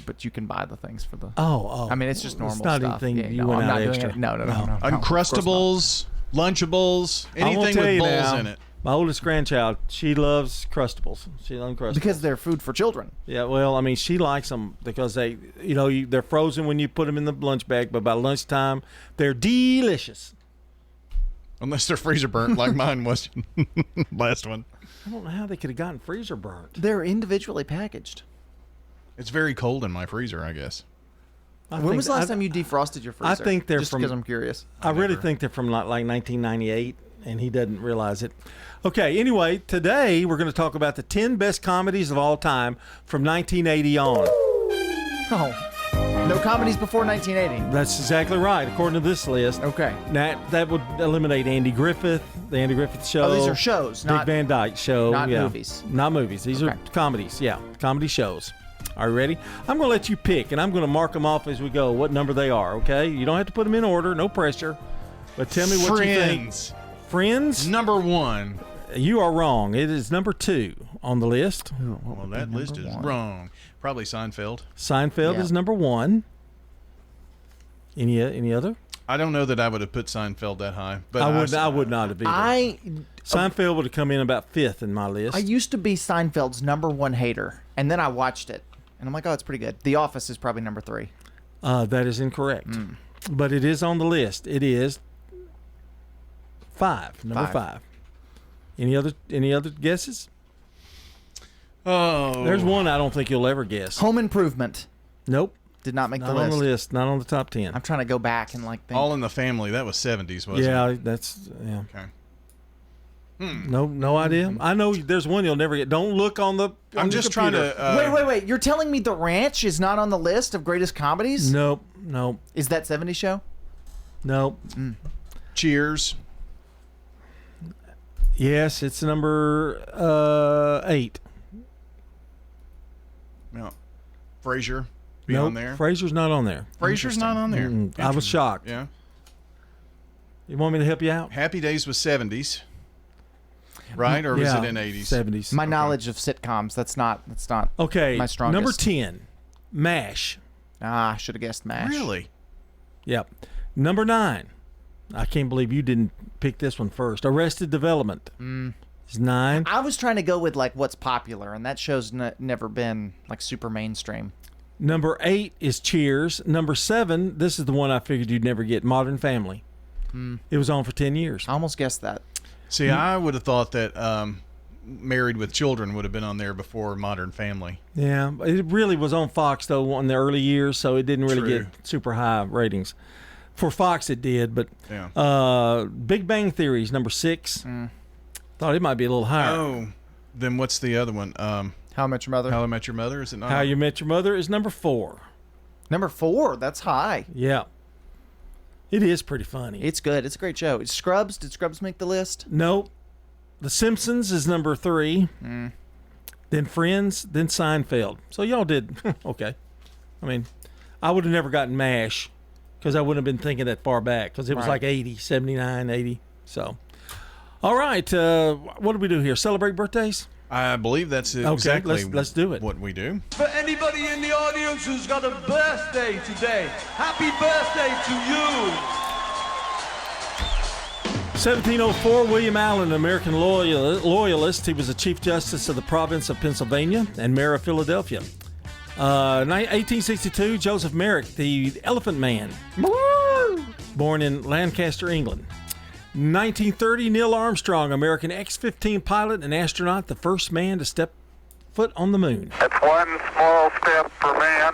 but you can buy the things for the... Oh. I mean, it's just normal it's not stuff. anything you went out extra. No. Uncrustables, Lunchables, anything with bowls in it. My oldest grandchild, she loves Crustables. She loves Uncrustables. Because they're food for children. Yeah, well, I mean, she likes them because they, they're frozen when you put them in the lunch bag, but by lunchtime, they're delicious. Unless they're freezer burnt like mine was last one. I don't know how they could have gotten freezer burnt. They're individually packaged. It's very cold in my freezer, I guess. When was the last time you defrosted your freezer? I think they're just from... because I'm curious. I really think they're from like 1998, and he doesn't realize it. Okay, anyway, today we're going to talk about the 10 best comedies of all time from 1980 on. Oh. No comedies before 1980. That's exactly right, according to this list. Okay. That would eliminate Andy Griffith, the Andy Griffith Show. Oh, these are shows, Dick Van Dyke Show. Not movies. Not movies. These are comedies. Yeah, comedy shows. Are you ready? I'm going to let you pick, and I'm going to mark them off as we go, what number they are, okay? You don't have to put them in order. No pressure. But tell me what you think. Friends? Number 1. You are wrong. It is number 2 on the list. Well, that list is wrong. Probably Seinfeld. Seinfeld is number 1. Any other? I don't know that I would have put Seinfeld that high, but I would not have either. Seinfeld would have come in about 5th in my list. I used to be Seinfeld's number 1 hater, and then I watched it, and I'm like, oh, it's pretty good. The Office is probably number 3. That is incorrect. But it is on the list. It is 5. Number 5. Any other guesses? Oh. There's one I don't think you'll ever guess. Home Improvement. Nope. Did not make the Not list. on the list. Not on the top 10. I'm trying to go back and think. All in the Family. That was 70s, wasn't it? Yeah, that's Okay. No idea. I know there's one you'll never get. Don't look on the. I'm just trying to. Wait. You're telling me The Ranch is not on the list of greatest comedies? Nope. Is that 70s Show? Nope. Cheers. Yes, it's number 8. No. Frasier. Be Nope, on there. Frasier's not on there. Frasier's not on there. I was shocked. Yeah. You want me to help you out? Happy Days was 70s. Right? Or was it in 80s? 70s. My knowledge of sitcoms, that's not Okay. my strongest. Number 10, MASH. I should have guessed MASH. Really? Yep. Number 9. I can't believe you didn't pick this one first. Arrested Development. It's 9. I was trying to go with what's popular, and that show's never been super mainstream. Number 8 is Cheers. Number 7, this is the one I figured you'd never get, Modern Family. It was on for 10 years. I almost guessed that. See, I would have thought that Married with Children would have been on there before Modern Family. Yeah, it really was on Fox, though, in the early years, so it didn't really True. get super high ratings. For Fox, it did, but Yeah. Big Bang Theory is number 6. Thought it might be a little higher. Oh, then what's the other one? How I Met Your Mother. How I Met Your Mother, is it not? How You Met Your Mother is number 4. Number 4, that's high. Yeah. It is pretty funny. It's good. It's a great show. Scrubs, did Scrubs make the list? Nope. The Simpsons is number 3. Then Friends, then Seinfeld. So y'all did okay. I mean, I would have never gotten MASH because I wouldn't have been thinking that far back because it was Right. like 80, 79, 80. So, all right. What do we do here? Celebrate birthdays? I believe that's Okay, exactly let's do it. what we do. For anybody in the audience who's got a birthday today, happy birthday to you. 1704, William Allen, an American loyalist. He was the Chief Justice of the province of Pennsylvania and Mayor of Philadelphia. 1862, Joseph Merrick, the Elephant Man, born in Lancaster, England. 1930, Neil Armstrong, American X-15 pilot and astronaut, the first man to step foot on the moon. It's one small step for man,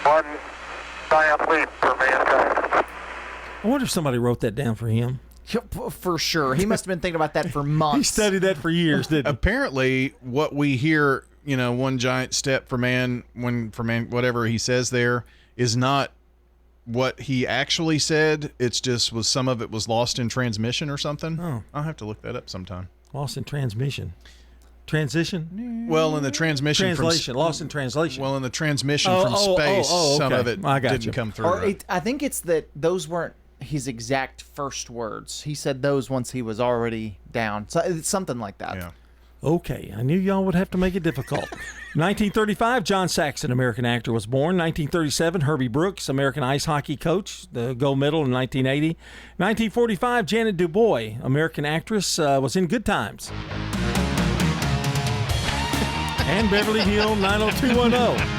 one giant leap for mankind. I wonder if somebody wrote that down for him. For sure. He must have been thinking about that for months. He studied that for years, didn't he? Apparently, what we hear, one giant step for man, one for man, whatever he says there, is not what he actually said. It's just some of it was lost in transmission or something. Oh. I'll have to look that up sometime. Lost in transmission. Transition? Well, in the transmission Translation. Lost in translation. Well, in the transmission from space, some okay. of it I got didn't you. come through. Or right. I think it's that those weren't his exact first words. He said those once he was already down. So it's something like that. Yeah. Okay, I knew y'all would have to make it difficult. 1935, John Saxon, American actor, was born. 1937, Herbie Brooks, American ice hockey coach, the gold medal in 1980. 1945, Janet DuBois, American actress, was in Good Times. And Beverly Hills 90210.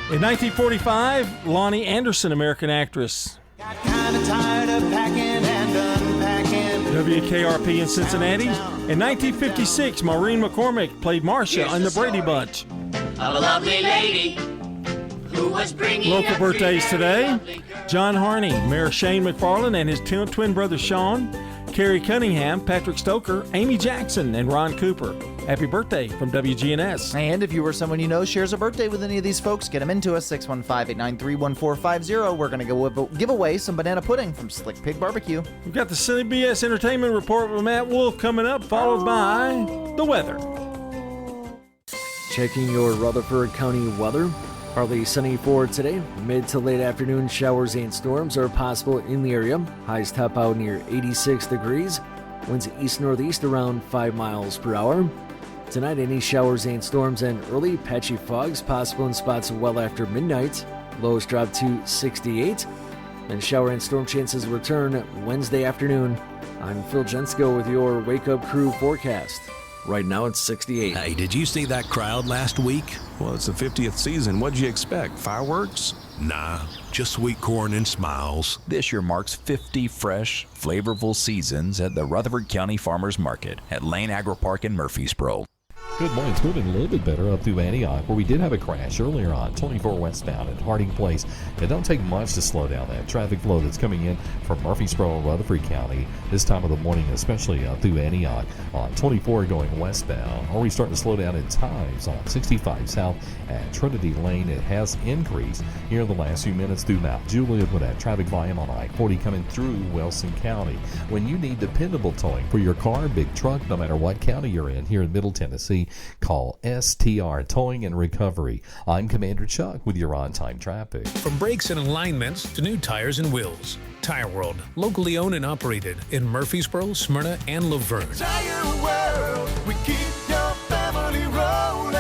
In 1945, Lonnie Anderson, American actress. Kinda tired of packing and unpacking. WKRP in Cincinnati. In 1956, Maureen McCormick played Marcia on the Brady Bunch. Of a lovely lady who was bringing Local birthdays today: John Harney, Mayor Shane McFarland and his twin brother Sean, Carrie Cunningham, Patrick Stoker, Amy Jackson, and Ron Cooper. Happy birthday from WGNS. And if you or someone you know shares a birthday with any of these folks, get them into us, 615-893-1450. We're going to give away some banana pudding from Slick Pig Barbecue. We've got the CBS Entertainment Report with Matt Wolf coming up, followed by the weather. Checking your Rutherford County weather. Partly sunny for today. Mid to late afternoon showers and storms are possible in the area. Highs top out near 86 degrees. Winds east-northeast around 5 miles per hour. Tonight, any showers and storms and early patchy fogs possible in spots well after midnight. Lows drop to 68. And shower and storm chances return Wednesday afternoon. I'm Phil Jensko with your Wake Up Crew forecast. Right now it's 68. Hey, did you see that crowd last week? Well, it's the 50th season. What'd you expect? Fireworks? Nah, just sweet corn and smiles. This year marks 50 fresh, flavorful seasons at the Rutherford County Farmers Market at Lane Agri Park in Murfreesboro. Good morning. It's moving a little bit better up through Antioch, where we did have a crash earlier on 24 westbound at Harding Place. It don't take much to slow down that traffic flow that's coming in from Murfreesboro and Rutherford County this time of the morning, especially up through Antioch on 24 going westbound. Already starting to slow down at times on 65 south at Trinity Lane. It has increased here in the last few minutes through Mount Juliet with that traffic volume on I-40 coming through Wilson County. When you need dependable towing for your car, big truck, no matter what county you're in here in Middle Tennessee, call STR Towing and Recovery. I'm Commander Chuck with your on-time traffic. From brakes and alignments to new tires and wheels, Tire World, locally owned and operated in Murfreesboro, Smyrna, and Laverne. Tire World, we keep your family rolling.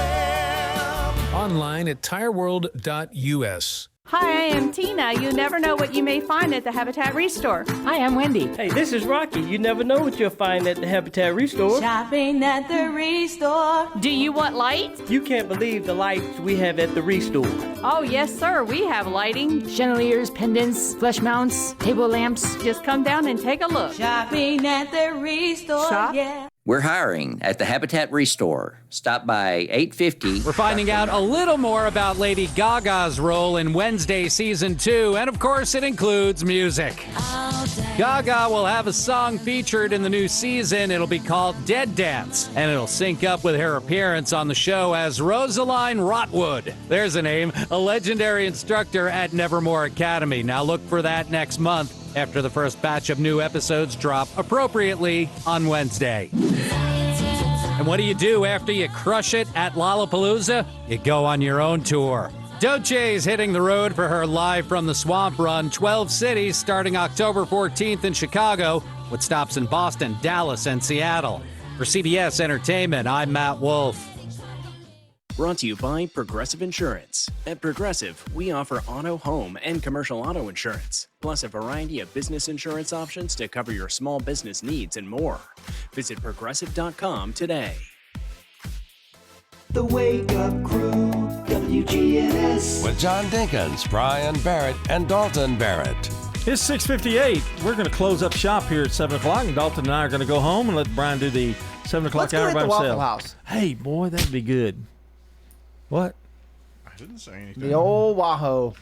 Online at tireworld.us. Hi, I am Tina. You never know what you may find at the Habitat Restore. Hi, I'm Wendy. Hey, this is Rocky. You never know what you'll find at the Habitat Restore. Shopping at the Restore. Do you want lights? You can't believe the lights we have at the Restore. Oh, yes, sir. We have lighting. Chandeliers, pendants, flush mounts, table lamps. Just come down and take a look. Shopping at the Restore. Shop? Yeah. We're hiring at the Habitat Restore. Stop by 850. We're finding out a little more about Lady Gaga's role in Wednesday Season 2, and of course it includes music. Gaga will have a song featured in the new season. It'll be called Dead Dance, and it'll sync up with her appearance on the show as Rosaline Rotwood. There's a name, a legendary instructor at Nevermore Academy. Now look for that next month, after the first batch of new episodes drop appropriately on Wednesday. And what do you do after you crush it at Lollapalooza? You go on your own tour. Doche's hitting the road for her Live from the Swamp run, 12 cities starting October 14th in Chicago, with stops in Boston, Dallas, and Seattle. For CBS Entertainment, I'm Matt Wolf. Brought to you by Progressive Insurance. At Progressive, we offer auto, home, and commercial auto insurance, plus a variety of business insurance options to cover your small business needs and more. Visit Progressive.com today. The Wake Up Crew, WGNS. With John Dinkins, Brian Barrett, and Dalton Barrett. It's 6:58. We're going to close up shop here at 7 o'clock, and Dalton and I are going to go home and let Brian do the 7 o'clock hour by himself. Waffle House. Hey, boy, that'd be good. What? I didn't say anything. The old Wahoo.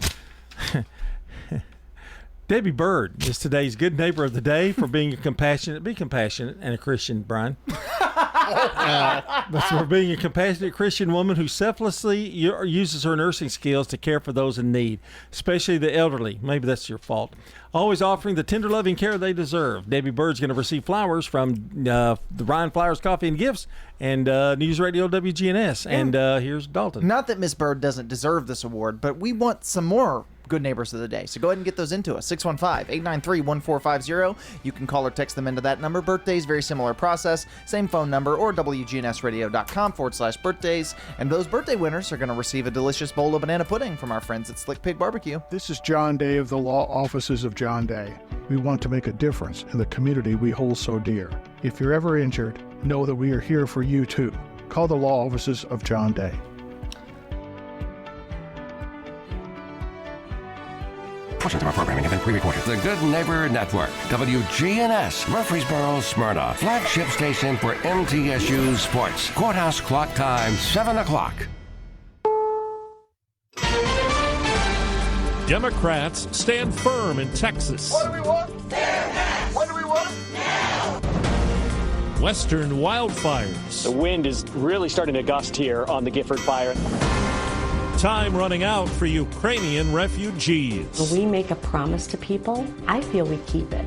Debbie Bird is today's good neighbor of the day for being compassionate and a Christian, Brian. But for being a compassionate Christian woman who selflessly uses her nursing skills to care for those in need, especially the elderly. Maybe that's your fault. Always offering the tender, loving care they deserve. Debbie Bird's going to receive flowers from the Ryan Flowers Coffee and Gifts and News Radio WGNS. And here's Dalton. Not that Miss Bird doesn't deserve this award, but we want some more good neighbors of the day. So go ahead and get those into us. 615-893-1450. You can call or text them into that number. Birthdays, very similar process. Same phone number, or WGNSradio.com/birthdays. And those birthday winners are going to receive a delicious bowl of banana pudding from our friends at Slick Pig Barbecue. This is John Day of the Law Offices of John Day. We want to make a difference in the community we hold so dear. If you're ever injured, know that we are here for you too. Call the Law Offices of John Day. Portions of our programming have been pre-recorded. The Good Neighbor Network, WGNS, Murfreesboro, Smyrna, flagship station for MTSU Sports. Courthouse clock time, 7 o'clock. Democrats stand firm in Texas. What do we want? Fair tax. When do we want? Now. Western wildfires. The wind is really starting to gust here on the Gifford fire. Time running out for Ukrainian refugees. When we make a promise to people, I feel we keep it.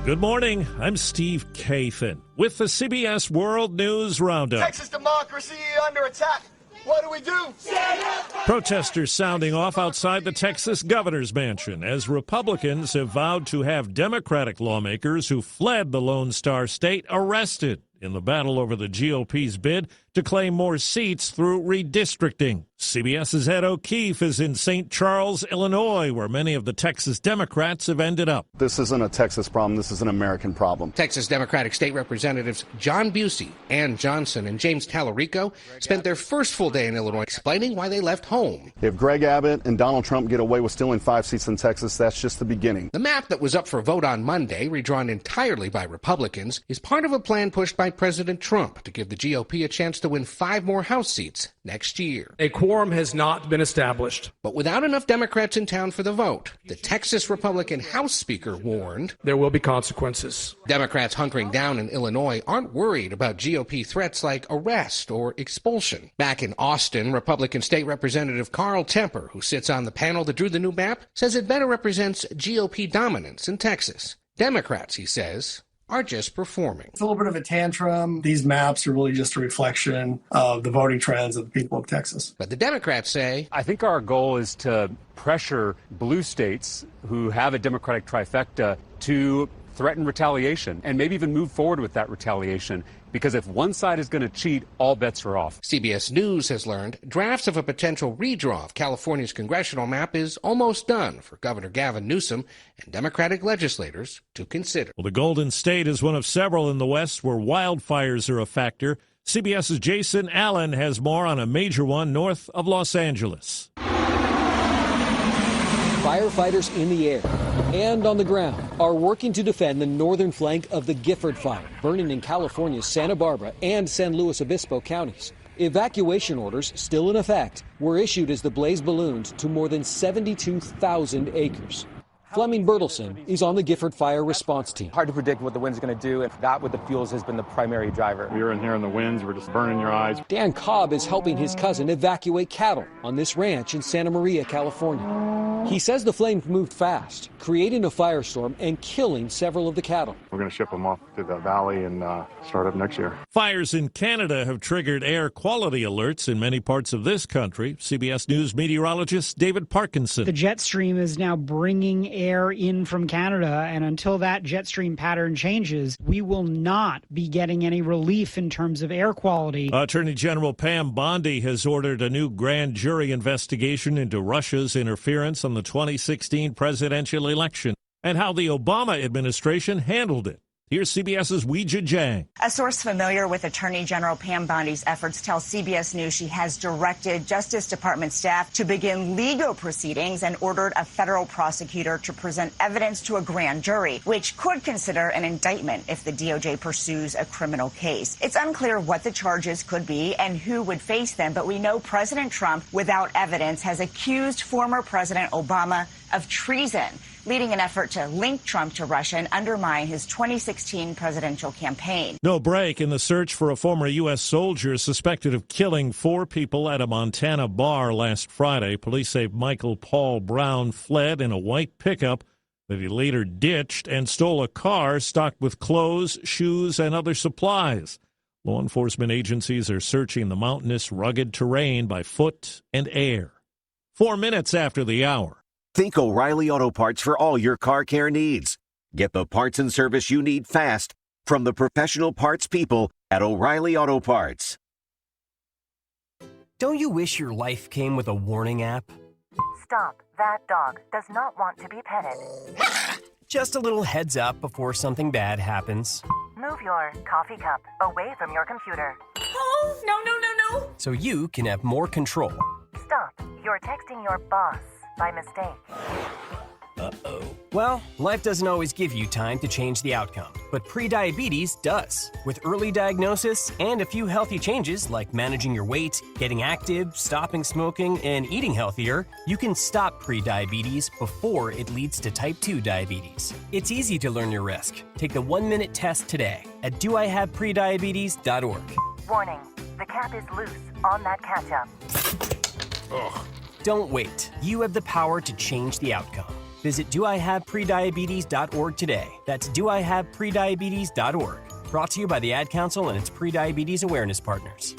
Good morning. I'm Steve Kathan with the CBS World News Roundup. Texas democracy under attack. What do we do? Protesters sounding off outside the Texas governor's mansion as Republicans have vowed to have Democratic lawmakers who fled the Lone Star State arrested in the battle over the GOP's bid to claim more seats through redistricting. CBS's Ed O'Keefe is in St. Charles, Illinois, where many of the Texas Democrats have ended up. This isn't a Texas problem. This is an American problem. Texas Democratic State Representatives John Busey, Ann Johnson, and James Tallarico spent their first full day in Illinois explaining why they left home. If Greg Abbott and Donald Trump get away with stealing 5 seats in Texas, that's just the beginning. The map that was up for vote on Monday, redrawn entirely by Republicans, is part of a plan pushed by President Trump to give the GOP a chance to win 5 more House seats next year. A quorum has not been established. But without enough Democrats in town for the vote, the Texas Republican House Speaker warned there will be consequences. Democrats hunkering down in Illinois aren't worried about GOP threats like arrest or expulsion. Back in Austin, Republican State Representative Carl Temper, who sits on the panel that drew the new map, says it better represents GOP dominance in Texas. Democrats, he says, are just performing. It's a little bit of a tantrum. These maps are really just a reflection of the voting trends of the people of Texas. But the Democrats say, I think our goal is to pressure blue states who have a Democratic trifecta to threaten retaliation and maybe even move forward with that retaliation. Because if one side is going to cheat, all bets are off. CBS News has learned drafts of a potential redraw of California's congressional map is almost done for Governor Gavin Newsom and Democratic legislators to consider. Well, the Golden State is one of several in the West where wildfires are a factor. CBS's Jason Allen has more on a major one north of Los Angeles. Firefighters in the air and on the ground are working to defend the northern flank of the Gifford Fire, burning in California's Santa Barbara and San Luis Obispo counties. Evacuation orders, still in effect, were issued as the blaze ballooned to more than 72,000 acres. Fleming Bertelson is on the Gifford Fire response team. Hard to predict what the wind's going to do, and that with the fuels has been the primary driver. You're in here in the winds, we're just burning your eyes. Dan Cobb is helping his cousin evacuate cattle on this ranch in Santa Maria, California. He says the flames moved fast, creating a firestorm and killing several of the cattle. We're going to ship them off to the valley and start up next year. Fires in Canada have triggered air quality alerts in many parts of this country. CBS News meteorologist David Parkinson. The jet stream is now bringing air in from Canada, and until that jet stream pattern changes, we will not be getting any relief in terms of air quality. Attorney General Pam Bondi has ordered a new grand jury investigation into Russia's interference on the 2016 presidential election and how the Obama administration handled it. Here's CBS's Weijia Jiang. A source familiar with Attorney General Pam Bondi's efforts tells CBS News she has directed Justice Department staff to begin legal proceedings and ordered a federal prosecutor to present evidence to a grand jury, which could consider an indictment if the DOJ pursues a criminal case. It's unclear what the charges could be and who would face them, but we know President Trump, without evidence, has accused former President Obama of treason, leading an effort to link Trump to Russia and undermine his 2016 presidential campaign. No break in the search for a former U.S. soldier suspected of killing 4 people at a Montana bar last Friday. Police say Michael Paul Brown fled in a white pickup that he later ditched and stole a car stocked with clothes, shoes, and other supplies. Law enforcement agencies are searching the mountainous, rugged terrain by foot and air. 4 minutes after the hour. Think O'Reilly Auto Parts for all your car care needs. Get the parts and service you need fast from the professional parts people at O'Reilly Auto Parts. Don't you wish your life came with a warning app? Stop. That dog does not want to be petted. Just a little heads up before something bad happens. Move your coffee cup away from your computer. Oh, no. So you can have more control. Stop. You're texting your boss by mistake. Uh-oh. Well, life doesn't always give you time to change the outcome, but prediabetes does. With early diagnosis and a few healthy changes like managing your weight, getting active, stopping smoking, and eating healthier, you can stop prediabetes before it leads to type 2 diabetes. It's easy to learn your risk. Take the 1-minute test today at doihaveprediabetes.org. Warning, the cap is loose on that ketchup. Ugh. Don't wait. You have the power to change the outcome. Visit doihaveprediabetes.org today. That's doihaveprediabetes.org. Brought to you by the Ad Council and its prediabetes awareness partners.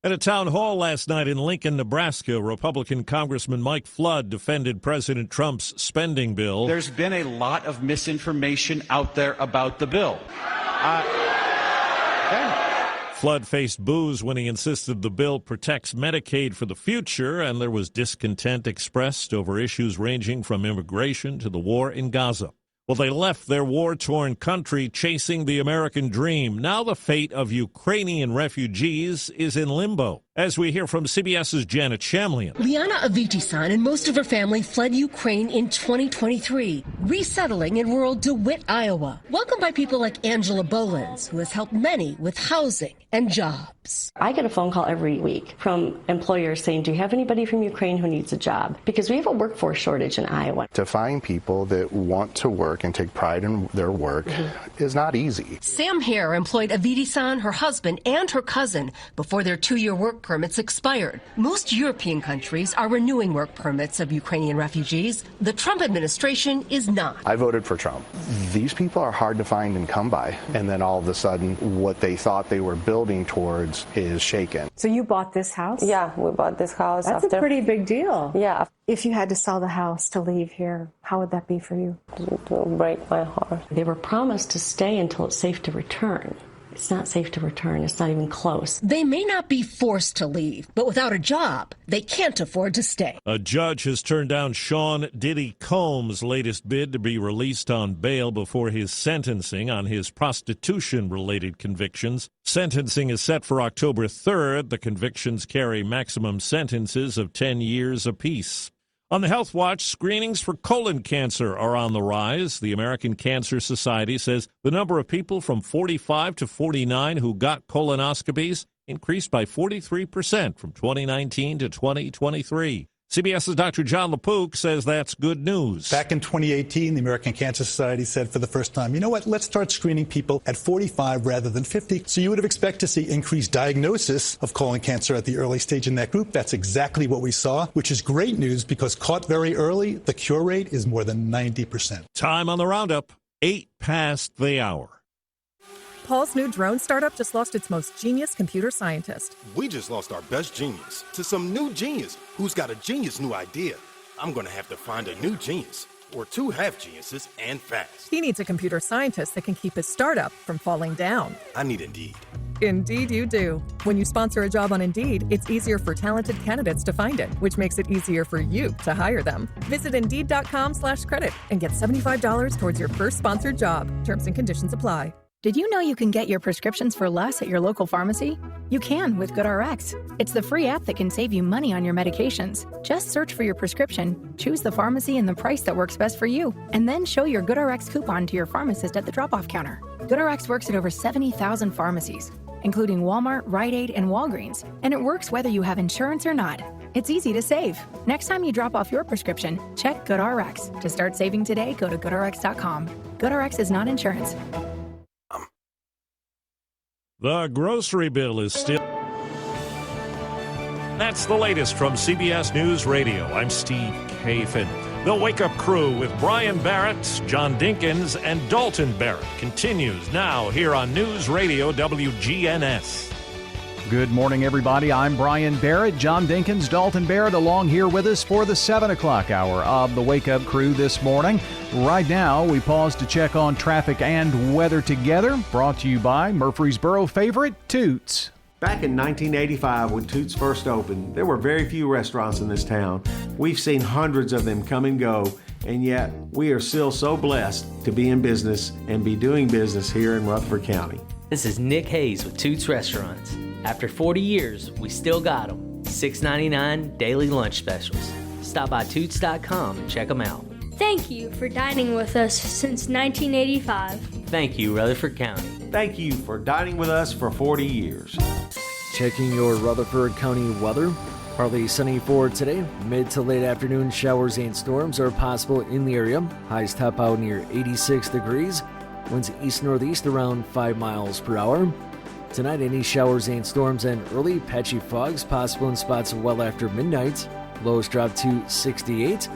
At a town hall last night in Lincoln, Nebraska, Republican Congressman Mike Flood defended President Trump's spending bill. There's been a lot of misinformation out there about the bill. Okay. Flood faced boos when he insisted the bill protects Medicaid for the future, and there was discontent expressed over issues ranging from immigration to the war in Gaza. Well, they left their war-torn country chasing the American dream. Now the fate of Ukrainian refugees is in limbo. As we hear from CBS's Janet Shamlian. Liana Avitisan and most of her family fled Ukraine in 2023, resettling in rural DeWitt, Iowa. Welcomed by people like Angela Bolins, who has helped many with housing and jobs. I get a phone call every week from employers saying, do you have anybody from Ukraine who needs a job? Because we have a workforce shortage in Iowa. To find people that want to work and take pride in their work is not easy. Sam Hare employed Avitisan, her husband, and her cousin before their 2-year work permits expired. Most European countries are renewing work permits of Ukrainian refugees. The Trump administration is not. I voted for Trump. These people are hard to find and come by. And then all of a sudden, what they thought they were building towards is shaken. So you bought this house? Yeah, we bought this house. That's a pretty big deal. Yeah. If you had to sell the house to leave here, how would that be for you? It will break my heart. They were promised to stay until it's safe to return. It's not safe to return. It's not even close. They may not be forced to leave, but without a job, they can't afford to stay. A judge has turned down Sean Diddy Combs' latest bid to be released on bail before his sentencing on his prostitution-related convictions. Sentencing is set for October 3rd. The convictions carry maximum sentences of 10 years apiece. On the Health Watch, screenings for colon cancer are on the rise. The American Cancer Society says the number of people from 45 to 49 who got colonoscopies increased by 43% from 2019 to 2023. CBS's Dr. John LaPook says that's good news. Back in 2018, the American Cancer Society said for the first time, you know what, let's start screening people at 45 rather than 50. So you would have expected to see increased diagnosis of colon cancer at the early stage in that group. That's exactly what we saw, which is great news because caught very early, the cure rate is more than 90%. Time on the roundup, 8 past the hour. Paul's new drone startup just lost its most genius computer scientist. We just lost our best genius to some new genius who's got a genius new idea. I'm going to have to find a new genius, or 2 half geniuses, and fast. He needs a computer scientist that can keep his startup from falling down. I need Indeed. Indeed you do. When you sponsor a job on Indeed, it's easier for talented candidates to find it, which makes it easier for you to hire them. Visit Indeed.com/credit and get $75 towards your first sponsored job. Terms and conditions apply. Did you know you can get your prescriptions for less at your local pharmacy? You can with GoodRx. It's the free app that can save you money on your medications. Just search for your prescription, choose the pharmacy and the price that works best for you, and then show your GoodRx coupon to your pharmacist at the drop-off counter. GoodRx works at over 70,000 pharmacies, including Walmart, Rite Aid, and Walgreens, and it works whether you have insurance or not. It's easy to save. Next time you drop off your prescription, check GoodRx. To start saving today, go to GoodRx.com. GoodRx is not insurance. The grocery bill is still... That's the latest from CBS News Radio. I'm Steve Kathan. The Wake Up Crew with Brian Barrett, John Dinkins, and Dalton Barrett continues now here on News Radio WGNS. Good morning, everybody. I'm Brian Barrett. John Dinkins, Dalton Barrett along here with us for the 7 o'clock hour of the Wake Up Crew this morning. Right now, we pause to check on traffic and weather together. Brought to you by Murfreesboro favorite, Toots. Back in 1985, when Toots first opened, there were very few restaurants in this town. We've seen hundreds of them come and go, and yet we are still so blessed to be in business and be doing business here in Rutherford County. This is Nick Hayes with Toots Restaurants. After 40 years, we still got them. $6.99 daily lunch specials. Stop by Toots.com and check them out. Thank you for dining with us since 1985. Thank you, Rutherford County. Thank you for dining with us for 40 years. Checking your Rutherford County weather. Partly sunny for today. Mid to late afternoon showers and storms are possible in the area. Highs top out near 86 degrees. Winds east-northeast around 5 miles per hour. Tonight, any showers and storms and early patchy fogs possible in spots well after midnight. Lows drop to 68.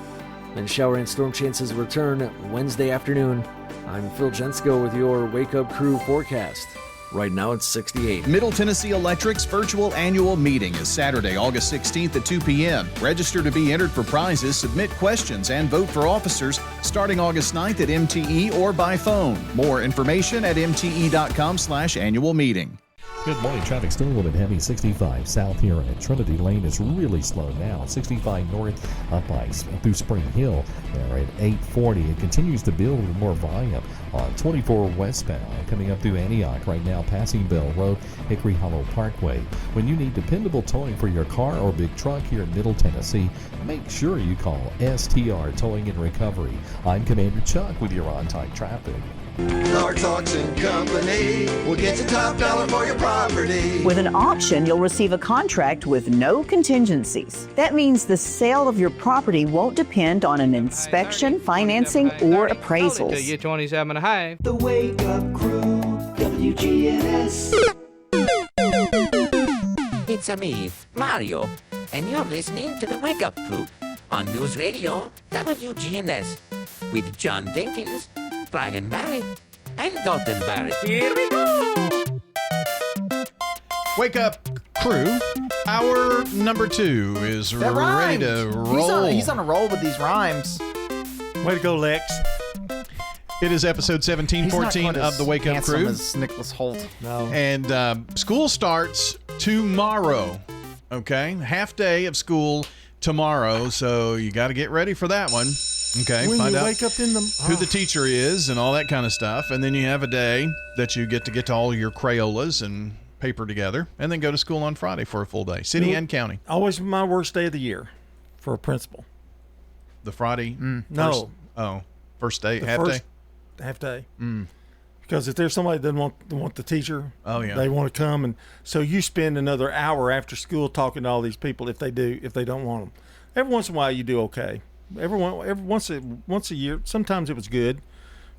Then shower and storm chances return Wednesday afternoon. I'm Phil Jensko with your Wake Up Crew forecast. Right now it's 68. Middle Tennessee Electric's virtual annual meeting is Saturday, August 16th at 2 p.m. Register to be entered for prizes, submit questions, and vote for officers starting August 9th at MTE or by phone. More information at mte.com/annual meeting. Good morning. Traffic still a little bit heavy. 65 south here at Trinity Lane is really slow now. 65 north up by through Spring Hill there at 840. It continues to build with more volume on 24 westbound coming up through Antioch right now, passing Bell Road, Hickory Hollow Parkway. When you need dependable towing for your car or big truck here in Middle Tennessee, make sure you call STR Towing and Recovery. I'm Commander Chuck with your on-time traffic. Clark's Auction Company will get you top dollar for your property. With an auction, you'll receive a contract with no contingencies. That means the sale of your property won't depend on an inspection, financing, or appraisals. The Wake Up Crew, WGNS. It's me, Mario, and you're listening to The Wake Up Crew on News Radio WGNS with John Dinkins, Brian Barrett, and Dalton Barrett. Here we go! Wake Up Crew. Hour number 2 is ready to roll. He's on a roll with these rhymes. Way to go, Lex. It is episode 1714 of the Wake Up Crew. As Nicholas Holt. No. And school starts tomorrow. Okay? Half day of school tomorrow, so you got to get ready for that one. Okay, when find you out wake up in the, who the teacher is and all that kind of stuff. And then you have a day that you get to all your Crayolas and paper together, and then go to school on Friday for a full day, city and county. Always my worst day of the year for a principal. The Friday? No. First day, half day? Half day. Because if there's somebody that doesn't want the teacher, they want to come. And so you spend another hour after school talking to all these people if they don't want them. Every once in a while you do okay. Every once a year, sometimes it was good,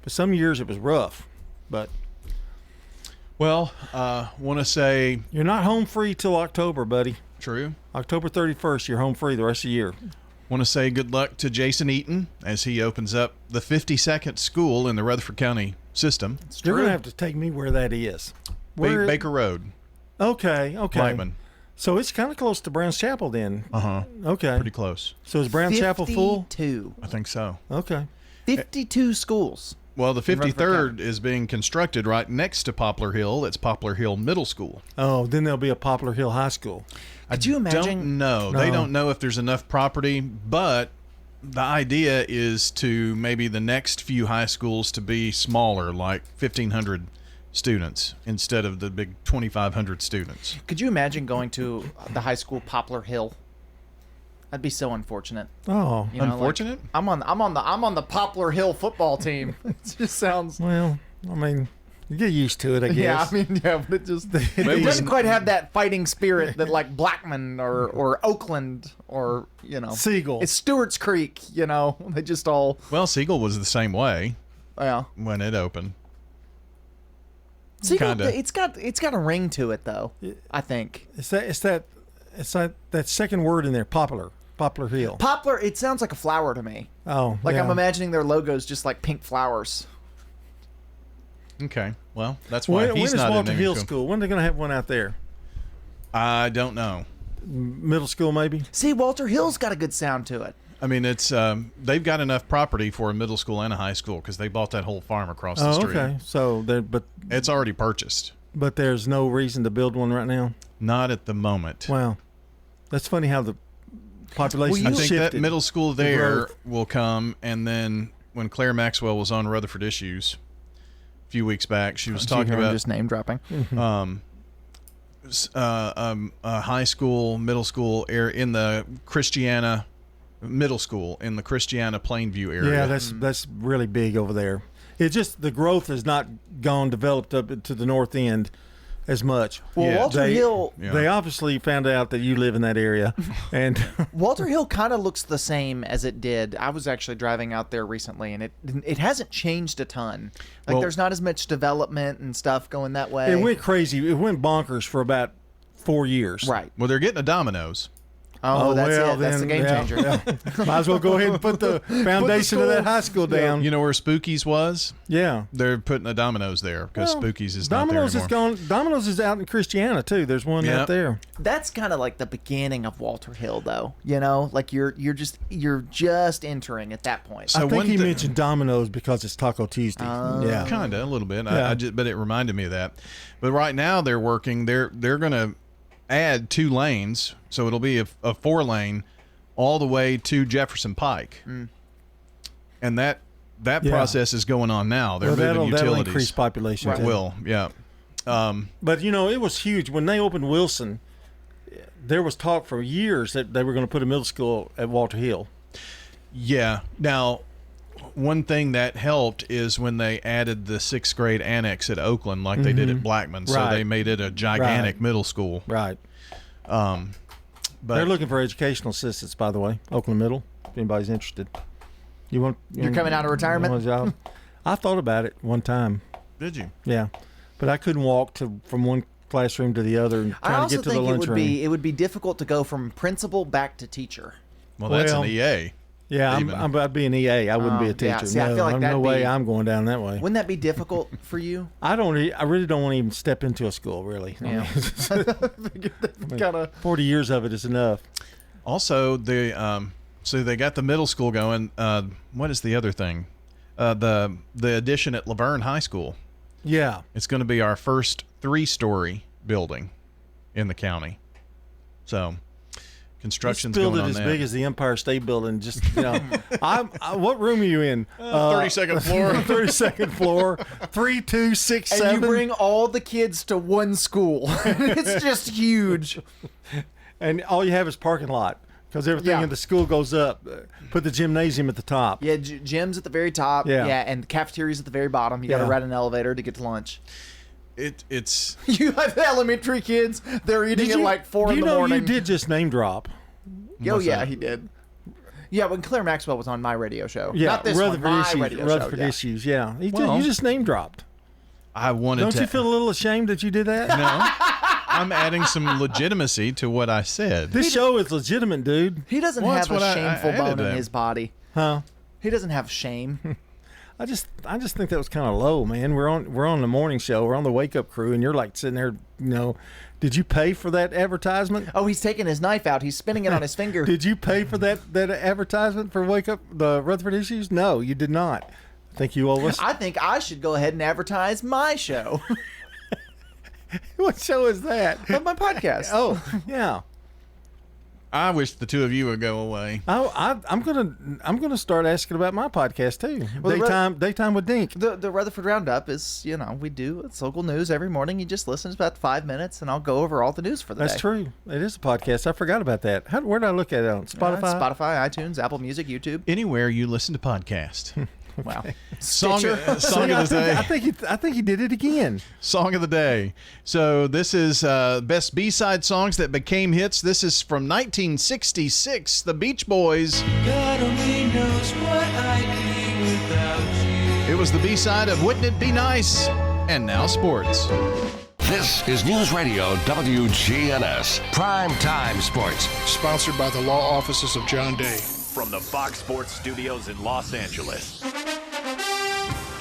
but some years it was rough. But well, want to say you're not home free till October, buddy. True. October 31st, you're home free the rest of the year. Want to say good luck to Jason Eaton as he opens up the 52nd school in the Rutherford County system. You're going to have to take me where that is. Baker Road. Okay. Blackman. So it's kind of close to Brown's Chapel then. Okay. Pretty close. So is Brown's Chapel full? 52. I think so. Okay. 52 schools. Well, the 53rd is being constructed right next to Poplar Hill. It's Poplar Hill Middle School. Oh, then there'll be a Poplar Hill High School. Could you imagine? Don't know. No. They don't know if there's enough property, but the idea is to maybe the next few high schools to be smaller, like 1,500 students instead of the big 2,500 students. Could you imagine going to the high school Poplar Hill? That'd be so unfortunate. Oh, unfortunate? Like, I'm on the Poplar Hill football team. It just sounds. Well, I mean, you get used to it, I guess. But it just it doesn't quite have that fighting spirit that like Blackman or Oakland or Siegel. It's Stewart's Creek. They just all. Well, Siegel was the same way. Yeah. When it opened. Siegel, it's got a ring to it though. I think it's that second word in there, Poplar Hill. Poplar. It sounds like a flower to me. Oh, like yeah. I'm imagining their logos just like pink flowers. Okay, well that's why when he's is not Walter in Hill School? When are they going to have one out there? I don't know. Middle school, maybe. See, Walter Hill's got a good sound to it. I mean, it's they've got enough property for a middle school and a high school because they bought that whole farm across the street. Okay, so but it's already purchased. But there's no reason to build one right now. Not at the moment. Wow, that's funny how the population I think shifted. that middle school there will come, and then when Claire Maxwell was on Rutherford Issues a few weeks back, she was talking about just name dropping. High school, middle school in the Christiana middle school in the Christiana Plainview area. Yeah, that's really big over there. It's just the growth has not developed up to the north end as much. Well, Walter Hill, they obviously found out that you live in that area, and Walter Hill kind of looks the same as it did. I was actually driving out there recently, and it hasn't changed a ton. Like there's not as much development and stuff going that way. It went crazy. It went bonkers for about 4 years. Right. Well, they're getting a Domino's. Oh, that's the game changer. Yeah. Might as well go ahead and put the foundation of that high school down. You know where Spookies was? Yeah. They're putting a Domino's there because Spookies is not there Domino's anymore. Domino's is out in Christiana too. There's one out there. That's kind of like the beginning of Walter Hill, though. You know, like you're just entering at that point. So I think he mentioned Domino's because it's Taco Tuesday. Yeah, kind of a little bit. Yeah. But it reminded me of that. But right now they're working. They're going to add 2 lanes, so it'll be a 4-lane all the way to Jefferson Pike, and that process is going on now. They're moving utilities. That'll increase population. It will, yeah. But it was huge when they opened Wilson. There was talk for years that they were going to put a middle school at Walter Hill. Yeah. Now, one thing that helped is when they added the 6th grade annex at Oakland, like they did at Blackman. So they made it a gigantic middle school. Right. But they're looking for educational assistants, by the way. Oakland Middle, if anybody's interested. You're coming out of retirement? I thought about it one time. Did you? Yeah. But I couldn't walk from one classroom to the other and trying to get to the lunchroom. It would be difficult to go from principal back to teacher. Well, that's an EA. Yeah, I'd be an EA. I wouldn't be a teacher. Yeah. See, I feel like no way I'm going down that way. Wouldn't that be difficult for you? I really don't want to even step into a school, really. Yeah. 40 years of it is enough. Also, so they got the middle school going. What is the other thing? The addition at Laverne High School. Yeah. It's going to be our first 3-story building in the county. So construction's going on there. Build it as big as the Empire State Building. Just, what room are you in? 32nd floor. 32nd floor. 3, 2, 6, 7. And you bring all the kids to one school. It's just huge. And all you have is parking lot. Because everything in the school goes up. Put the gymnasium at the top. Yeah, gym's at the very top. Yeah, and the cafeteria's at the very bottom. You got to ride an elevator to get to lunch. It's you have elementary kids. They're eating at like 4 in the morning. You did just name drop. Oh yeah, he did. Yeah, when Claire Maxwell was on my radio show. Yeah, not this Rutherford one, my Issues, radio Rutherford show. Issues. Yeah, you just name dropped. I wanted Don't to. you feel a little ashamed that you did that? No, I'm adding some legitimacy to what I said. This show is legitimate, dude. He doesn't have a shameful bone in his body. Huh? He doesn't have shame. I just think that was kind of low, man. We're on the morning show. We're on the Wake Up Crew, and you're like sitting there, Did you pay for that advertisement? Oh, he's taking his knife out. He's spinning it on his finger. Did you pay for that advertisement for Wake Up, the Rutherford Issues? No, you did not. I think you owe us. I think I should go ahead and advertise my show. What show is that? My podcast. Oh, yeah. I wish the two of you would go away. I'm gonna start asking about my podcast too. Well, Daytime with Dink. The Rutherford Roundup is, it's local news every morning. You just listen. It's about 5 minutes, and I'll go over all the news for the day. That's true. It is a podcast. I forgot about that. Where did I look at it on? Spotify? Spotify, iTunes, Apple Music, YouTube. Anywhere you listen to podcasts. Wow. Song of the day. I think he did it again. Song of the day. So this is best B-side songs that became hits. This is from 1966, The Beach Boys. God only knows what I'd be without you. It was the B-side of Wouldn't It Be Nice? And now sports. This is News Radio WGNS Prime Time Sports. Sponsored by the law offices of John Day. From the Fox Sports Studios in Los Angeles,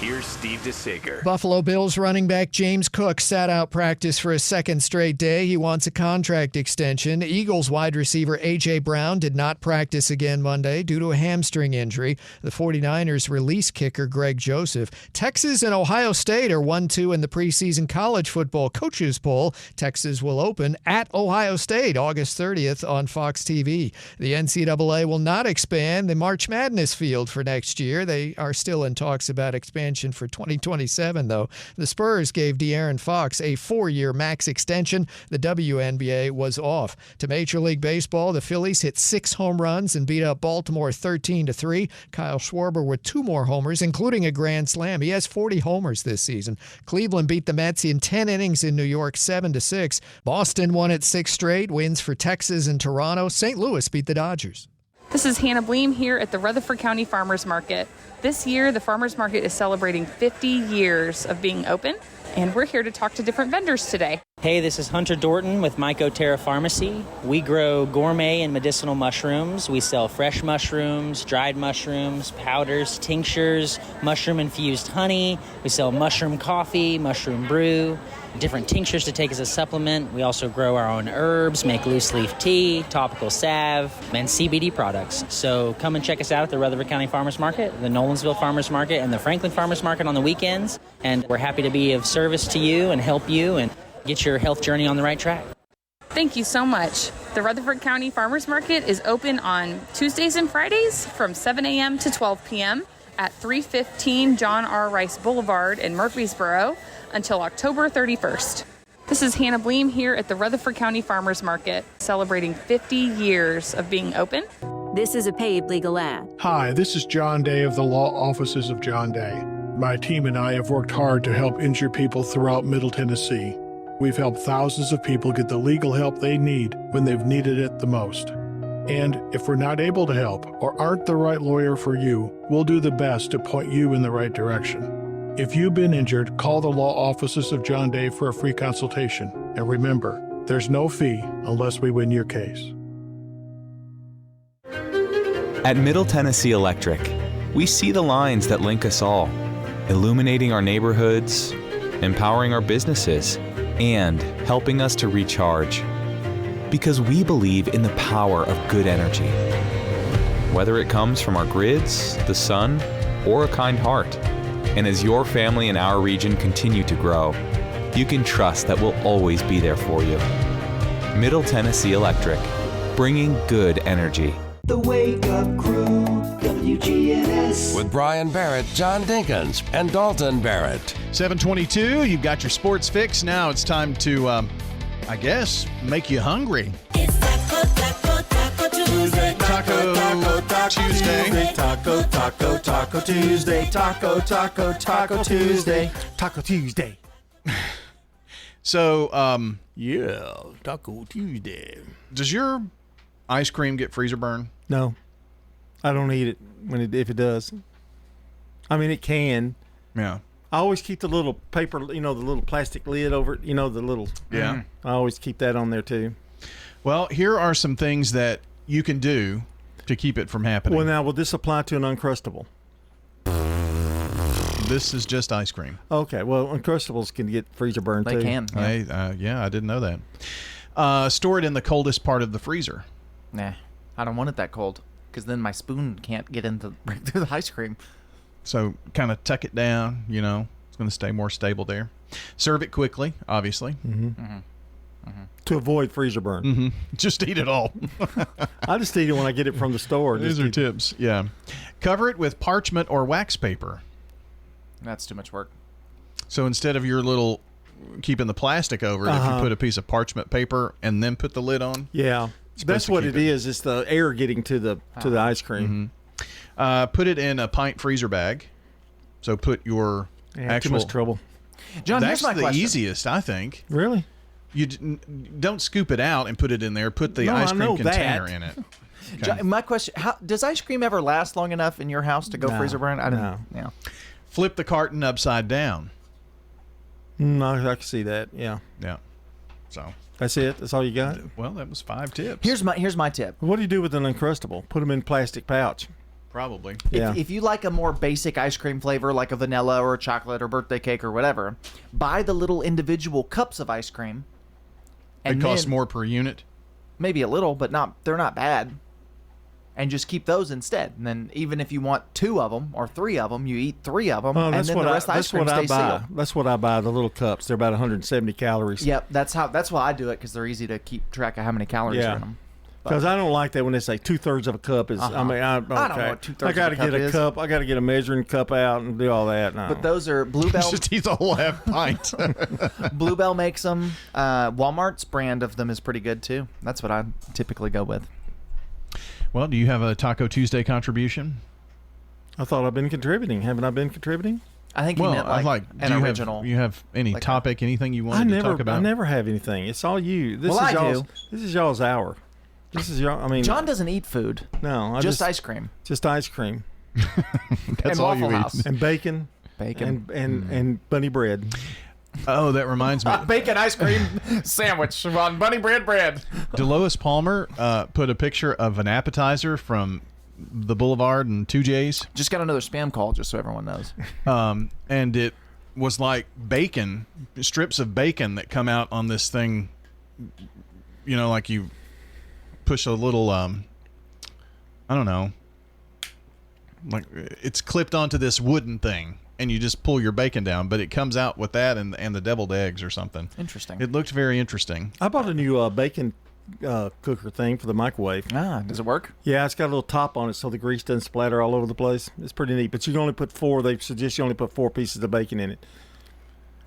here's Steve DeSager. Buffalo Bills running back James Cook sat out practice for a second straight day. He wants a contract extension. Eagles wide receiver A.J. Brown did not practice again Monday due to a hamstring injury. The 49ers release kicker Greg Joseph. Texas and Ohio State are 1-2 in the preseason college football coaches poll. Texas will open at Ohio State August 30th on Fox TV. The NCAA will not expand the March Madness field for next year. They are still in talks about expansion for 2027, though. The Spurs gave De'Aaron Fox a 4-year max extension. The WNBA was off. To Major League Baseball, the Phillies hit 6 home runs and beat up Baltimore 13-3. Kyle Schwarber with 2 more homers, including a grand slam. He has 40 homers this season. Cleveland beat the Mets in 10 innings in New York 7-6. Boston won its 6 straight wins for Texas and Toronto. St. Louis beat the Dodgers. This is Hannah Bleem here at the Rutherford County Farmers Market. This year, the Farmers Market is celebrating 50 years of being open, and we're here to talk to different vendors today. Hey, this is Hunter Dorton with Mycoterra Pharmacy. We grow gourmet and medicinal mushrooms. We sell fresh mushrooms, dried mushrooms, powders, tinctures, mushroom-infused honey. We sell mushroom coffee, mushroom brew, different tinctures to take as a supplement. We also grow our own herbs, make loose leaf tea, topical salve, and CBD products. So come and check us out at the Rutherford County Farmers Market, the Nolensville Farmers Market, and the Franklin Farmers Market on the weekends. And we're happy to be of service to you and help you and get your health journey on the right track. Thank you so much. The Rutherford County Farmers Market is open on Tuesdays and Fridays from 7 a.m. to 12 p.m. at 315 John R. Rice Boulevard in Murfreesboro until October 31st. This is Hannah Bleem here at the Rutherford County Farmers Market, celebrating 50 years of being open. This is a paid legal ad. Hi, this is John Day of the Law Offices of John Day. My team and I have worked hard to help injured people throughout Middle Tennessee. We've helped thousands of people get the legal help they need when they've needed it the most. And if we're not able to help or aren't the right lawyer for you, we'll do the best to point you in the right direction. If you've been injured, call the law offices of John Day for a free consultation. And remember, there's no fee unless we win your case. At Middle Tennessee Electric, we see the lines that link us all, illuminating our neighborhoods, empowering our businesses, and helping us to recharge. Because we believe in the power of good energy. Whether it comes from our grids, the sun, or a kind heart. And as your family and our region continue to grow, you can trust that we'll always be there for you. Middle Tennessee Electric, bringing good energy. The Wake Up Crew, WGNS. With Brian Barrett, John Dinkins, and Dalton Barrett. 7:22, you've got your sports fix. Now it's time to, I guess, make you hungry. It's Taco Tuesday. Taco Tuesday. Taco Tuesday. Taco Tuesday. Taco Tuesday. So, yeah, Taco Tuesday. Does your ice cream get freezer burn? No, I don't eat it if it does. I mean, it can. Yeah. I always keep the little paper, the little plastic lid over it. The little. Yeah. I always keep that on there too. Well, here are some things that you can do to keep it from happening. Well, now, will this apply to an Uncrustable? This is just ice cream. Okay. Well, Uncrustables can get freezer burn too. They can. Yeah. I didn't know that. Store it in the coldest part of the freezer. Nah, I don't want it that cold because then my spoon can't get into break through the ice cream. So kind of tuck it down, it's going to stay more stable there. Serve it quickly, obviously. To avoid freezer burn. Mm-hmm. Just eat it all. I just eat it when I get it from the store. These are tips, yeah. Cover it with parchment or wax paper. That's too much work. So instead of your little keeping the plastic over it, if you put a piece of parchment paper and then put the lid on. Yeah. That's what it is. It's the air getting to the ice cream. Put it in a pint freezer bag. So put your actual. Too much trouble. John, that's here's my the question. easiest, I think. Really? You don't scoop it out and put it in there. Put the ice cream container in it. Okay. John, my question: does ice cream ever last long enough in your house to go freezer burn? I don't know. Yeah. Flip the carton upside down. No, I can see that. Yeah. Yeah. So. That's it? That's all you got? Well, that was 5 tips. Here's my tip. What do you do with an Uncrustable? Put them in plastic pouch. Probably. If you like a more basic ice cream flavor, like a vanilla or a chocolate or birthday cake or whatever, buy the little individual cups of ice cream. And it costs more per unit? Maybe a little, but they're not bad. And just keep those instead. And then even if you want 2 of them or 3 of them, you eat 3 of them, and then the rest of the ice cream stays sealed. That's what I buy, the little cups. They're about 170 calories. Yep, that's why I do it, because they're easy to keep track of how many calories are in them. Because I don't like that when they say 2/3 of a cup is. I mean, I don't know what 2/3 I gotta get a cup. I got to get a measuring cup out and do all that. No. But those are Bluebell. Just eat the whole half pint. Bluebell makes them. Walmart's brand of them is pretty good too. That's what I typically go with. Well, do you have a Taco Tuesday contribution? I thought I've been contributing. Haven't I been contributing? I think you meant an original. Do you have any topic, anything you wanted to talk about? I never have anything. It's all you. This is y'all's hour. This is y'all. I mean, John doesn't eat food. No, just ice cream. Just ice cream. That's and all Waffle you House. eat. And bacon. And bunny bread. Oh, that reminds me. Bacon ice cream sandwich on bunny bread. Delois Palmer put a picture of an appetizer from the Boulevard and 2J's. Just got another spam call, just so everyone knows. And it was like bacon, strips of bacon that come out on this thing. You know, like you push a little, I don't know, like it's clipped onto this wooden thing. And you just pull your bacon down, but it comes out with that and the deviled eggs or something. Interesting. It looked very interesting. I bought a new bacon cooker thing for the microwave. Does it work? Yeah, it's got a little top on it so the grease doesn't splatter all over the place. It's pretty neat, but you can only put 4. They suggest you only put 4 pieces of bacon in it.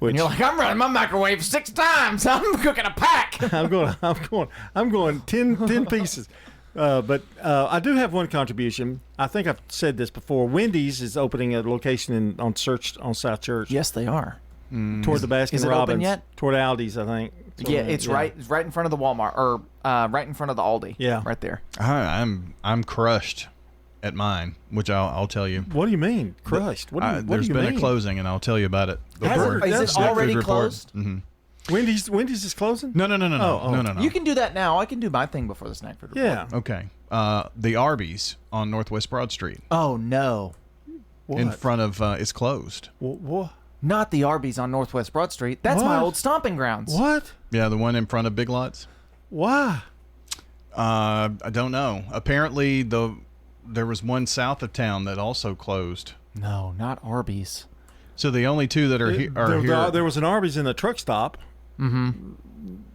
And you're like, I'm running my microwave 6 times. I'm cooking a pack. I'm going 10 pieces. But I do have one contribution. I think I've said this before. Wendy's is opening a location on South Church. Yes, they are. Toward the Baskin Is it Robbins. open yet? Toward Aldi's, I think. Yeah, it's right in front of the Walmart, or right in front of the Aldi. Yeah, right there. I'm crushed at mine, which I'll tell you. What do you mean crushed? What do you there's mean? been a closing, and I'll tell you about it. Is it already closed? Mm-hmm. Wendy's is closing? No. No. You can do that now. I can do my thing before the snack food report. Yeah. Okay. The Arby's on Northwest Broad Street. Oh no. In front of it's closed. What? Not the Arby's on Northwest Broad Street. That's my old stomping grounds. What? Yeah, the one in front of Big Lots. Why? I don't know. Apparently there was one south of town that also closed. No, not Arby's. So the only two that are here. There was an Arby's in the truck stop. Mm-hmm.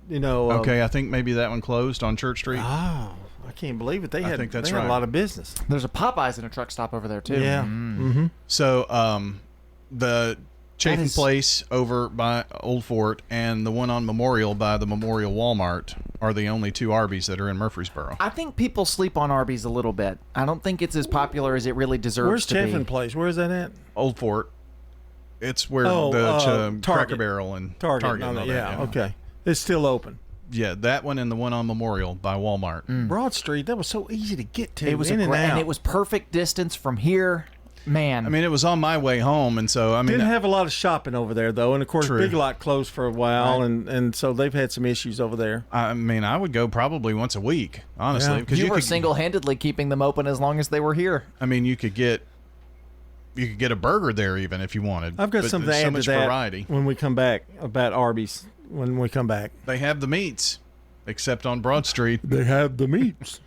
You know. Okay, I think maybe that one closed on Church Street. Oh, I can't believe it. They had right. a lot of business. There's a Popeyes in a truck stop over there too. Yeah. Mm-hmm. So the Chafin Place over by Old Fort and the one on Memorial by the Memorial Walmart are the only 2 Arby's that are in Murfreesboro. I think people sleep on Arby's a little bit. I don't think it's as popular as it really deserves Where's to be. Chafin Place? Where is that at? Old Fort. It's where Target. Cracker Barrel and Target. And all that, yeah, okay. It's still open. Yeah, that one and the one on Memorial by Walmart. Broad Street, that was so easy to get to. It was and it was perfect distance from here. Man, I mean, it was on my way home, and so I mean, didn't have a lot of shopping over there though, and of course, True. Big Lot closed for a while, and so they've had some issues over there. I mean, I would go probably once a week, honestly, because you were single-handedly keeping them open as long as they were here. I mean, you could get a burger there even if you wanted. I've got something to add to that variety when we come back about Arby's. When we come back, they have the meats, except on Broad Street. They have the meats.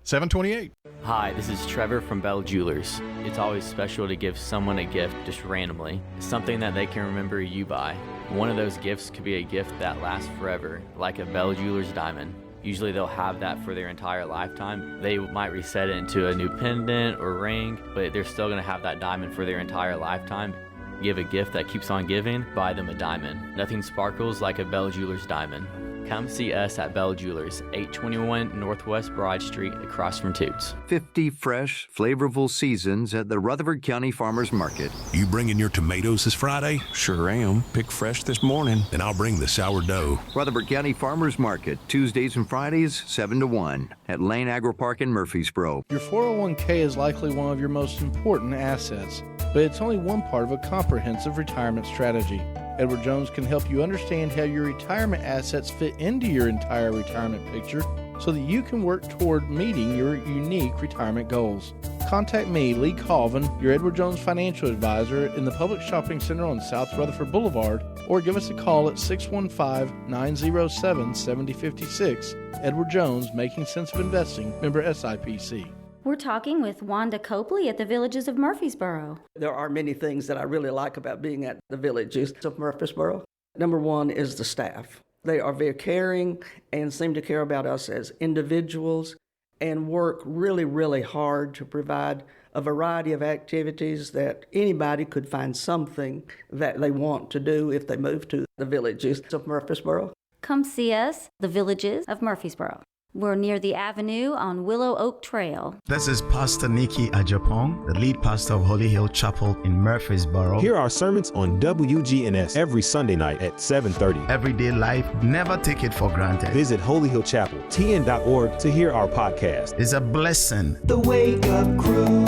728. Hi, this is Trevor from Bell Jewelers. It's always special to give someone a gift just randomly, something that they can remember you by. One of those gifts could be a gift that lasts forever, like a Bell Jewelers diamond. Usually they'll have that for their entire lifetime. They might reset it into a new pendant or ring, but they're still going to have that diamond for their entire lifetime. Give a gift that keeps on giving, buy them a diamond. Nothing sparkles like a Bell Jewelers diamond. Come see us at Bell Jewelers, 821 Northwest Broad Street, across from Toots. 50 fresh, flavorful seasons at the Rutherford County Farmers Market. You bringing your tomatoes this Friday? Sure am. Pick fresh this morning. Then I'll bring the sourdough. Rutherford County Farmers Market, Tuesdays and Fridays, 7 to 1 at Lane Agri Park in Murfreesboro. Your 401k is likely one of your most important assets, but it's only one part of a comprehensive retirement strategy. Edward Jones can help you understand how your retirement assets fit into your entire retirement picture so that you can work toward meeting your unique retirement goals. Contact me, Lee Colvin, your Edward Jones financial advisor in the Public Shopping Center on South Rutherford Boulevard, or give us a call at 615-907-7056. Edward Jones, Making Sense of Investing, member SIPC. We're talking with Wanda Copley at the Villages of Murfreesboro. There are many things that I really like about being at the Villages of Murfreesboro. Number one is the staff. They are very caring and seem to care about us as individuals and work really, really hard to provide a variety of activities that anybody could find something that they want to do if they move to the Villages of Murfreesboro. Come see us, the Villages of Murfreesboro. We're near the avenue on Willow Oak Trail. This is Pastor Nikki Ajapong, the lead pastor of Holy Hill Chapel in Murfreesboro. Hear our sermons on WGNS every Sunday night at 7:30. Everyday life, never take it for granted. Visit holyhillchapeltn.org to hear our podcast. It's a blessing. The Wake Up Crew,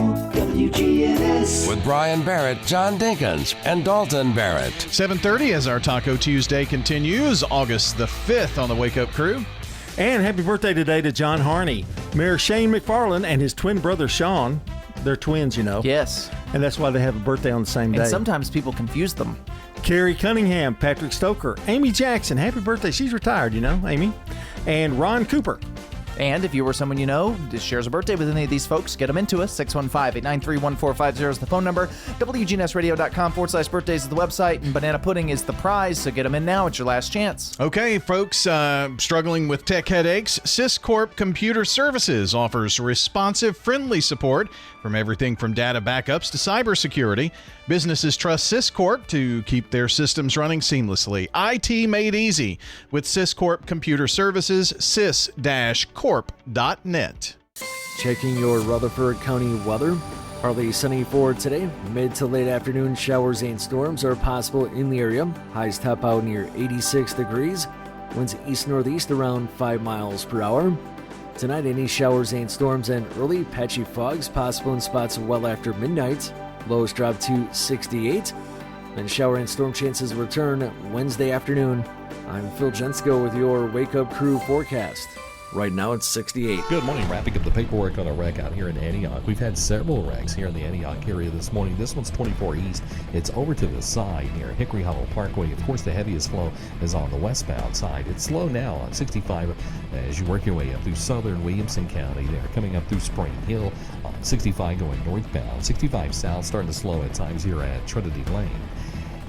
WGNS. With Brian Barrett, John Dinkins, and Dalton Barrett. 7:30 as our Taco Tuesday continues, August the 5th on the Wake Up Crew. And happy birthday today to John Harney. Mayor Shane McFarland and his twin brother Sean. They're twins, you know. Yes. And that's why they have a birthday on the same day. And sometimes people confuse them. Carrie Cunningham, Patrick Stoker, Amy Jackson. Happy birthday. She's retired, you know, Amy. And Ron Cooper. And if you or someone you know shares a birthday with any of these folks, get them into us. 615-893-1450 is the phone number. WGNSradio.com/birthdays is the website. And Banana Pudding is the prize, so get them in now. It's your last chance. Okay, folks, struggling with tech headaches, Syscorp Computer Services offers responsive, friendly support from everything from data backups to cybersecurity. Businesses trust Syscorp to keep their systems running seamlessly. IT made easy with Syscorp Computer Services, sys-corp.net. Checking your Rutherford County weather. Partly sunny for today. Mid to late afternoon showers and storms are possible in the area. Highs top out near 86 degrees. Winds east-northeast around 5 miles per hour. Tonight, any showers and storms and early patchy fogs possible in spots well after midnight. Lows drop to 68. Then shower and storm chances return Wednesday afternoon. I'm Phil Jensko with your Wake Up Crew forecast. Right now it's 68. Good morning. Wrapping up the paperwork on a wreck out here in Antioch. We've had several wrecks here in the Antioch area this morning. This one's 24 East. It's over to the side near Hickory Hollow Parkway. Of course, the heaviest flow is on the westbound side. It's slow now on 65 as you work your way up through southern Williamson County there, coming up through Spring Hill on 65 going northbound. 65 south starting to slow at times here at Trinity Lane.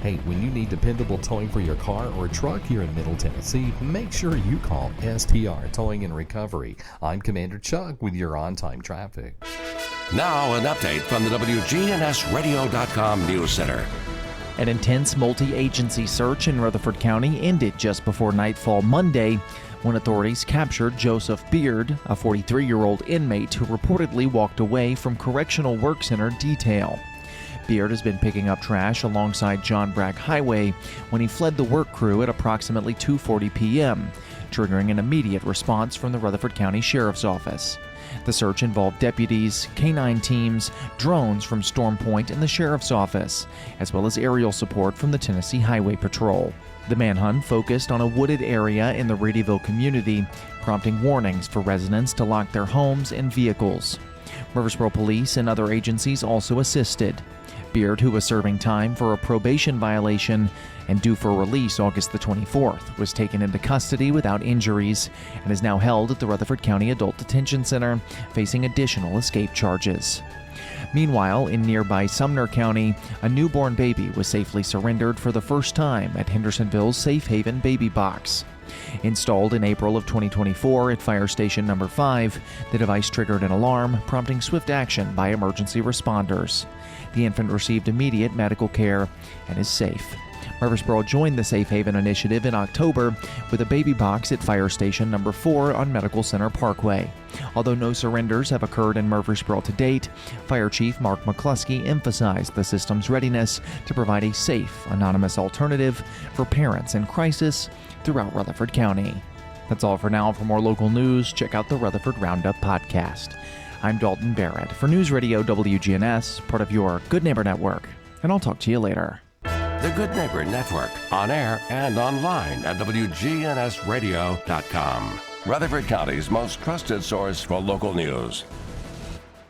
Hey, when you need dependable towing for your car or truck here in Middle Tennessee, make sure you call STR Towing and Recovery. I'm Commander Chuck with your on-time traffic. Now an update from the WGNSradio.com News Center. An intense multi-agency search in Rutherford County ended just before nightfall Monday when authorities captured Joseph Beard, a 43-year-old inmate who reportedly walked away from Correctional Work Center detail. Beard has been picking up trash alongside John Bragg Highway when he fled the work crew at approximately 2:40 p.m., triggering an immediate response from the Rutherford County Sheriff's Office. The search involved deputies, canine teams, drones from Storm Point and the Sheriff's Office, as well as aerial support from the Tennessee Highway Patrol. The manhunt focused on a wooded area in the Reedyville community, prompting warnings for residents to lock their homes and vehicles. Murfreesboro Police and other agencies also assisted. Beard, who was serving time for a probation violation and due for release August the 24th, was taken into custody without injuries and is now held at the Rutherford County Adult Detention Center, facing additional escape charges. Meanwhile, in nearby Sumner County, a newborn baby was safely surrendered for the first time at Hendersonville's Safe Haven Baby Box. Installed in April of 2024 at Fire Station Number 5, the device triggered an alarm, prompting swift action by emergency responders. The infant received immediate medical care and is safe. Murfreesboro joined the Safe Haven initiative in October with a baby box at Fire Station Number 4 on Medical Center Parkway. Although no surrenders have occurred in Murfreesboro to date, Fire Chief Mark McCluskey emphasized the system's readiness to provide a safe, anonymous alternative for parents in crisis throughout Rutherford County. That's all for now. For more local news, check out the Rutherford Roundup podcast. I'm Dalton Barrett for News Radio WGNS, part of your Good Neighbor Network, and I'll talk to you later. The Good Neighbor Network, on air and online at WGNSradio.com. Rutherford County's most trusted source for local news.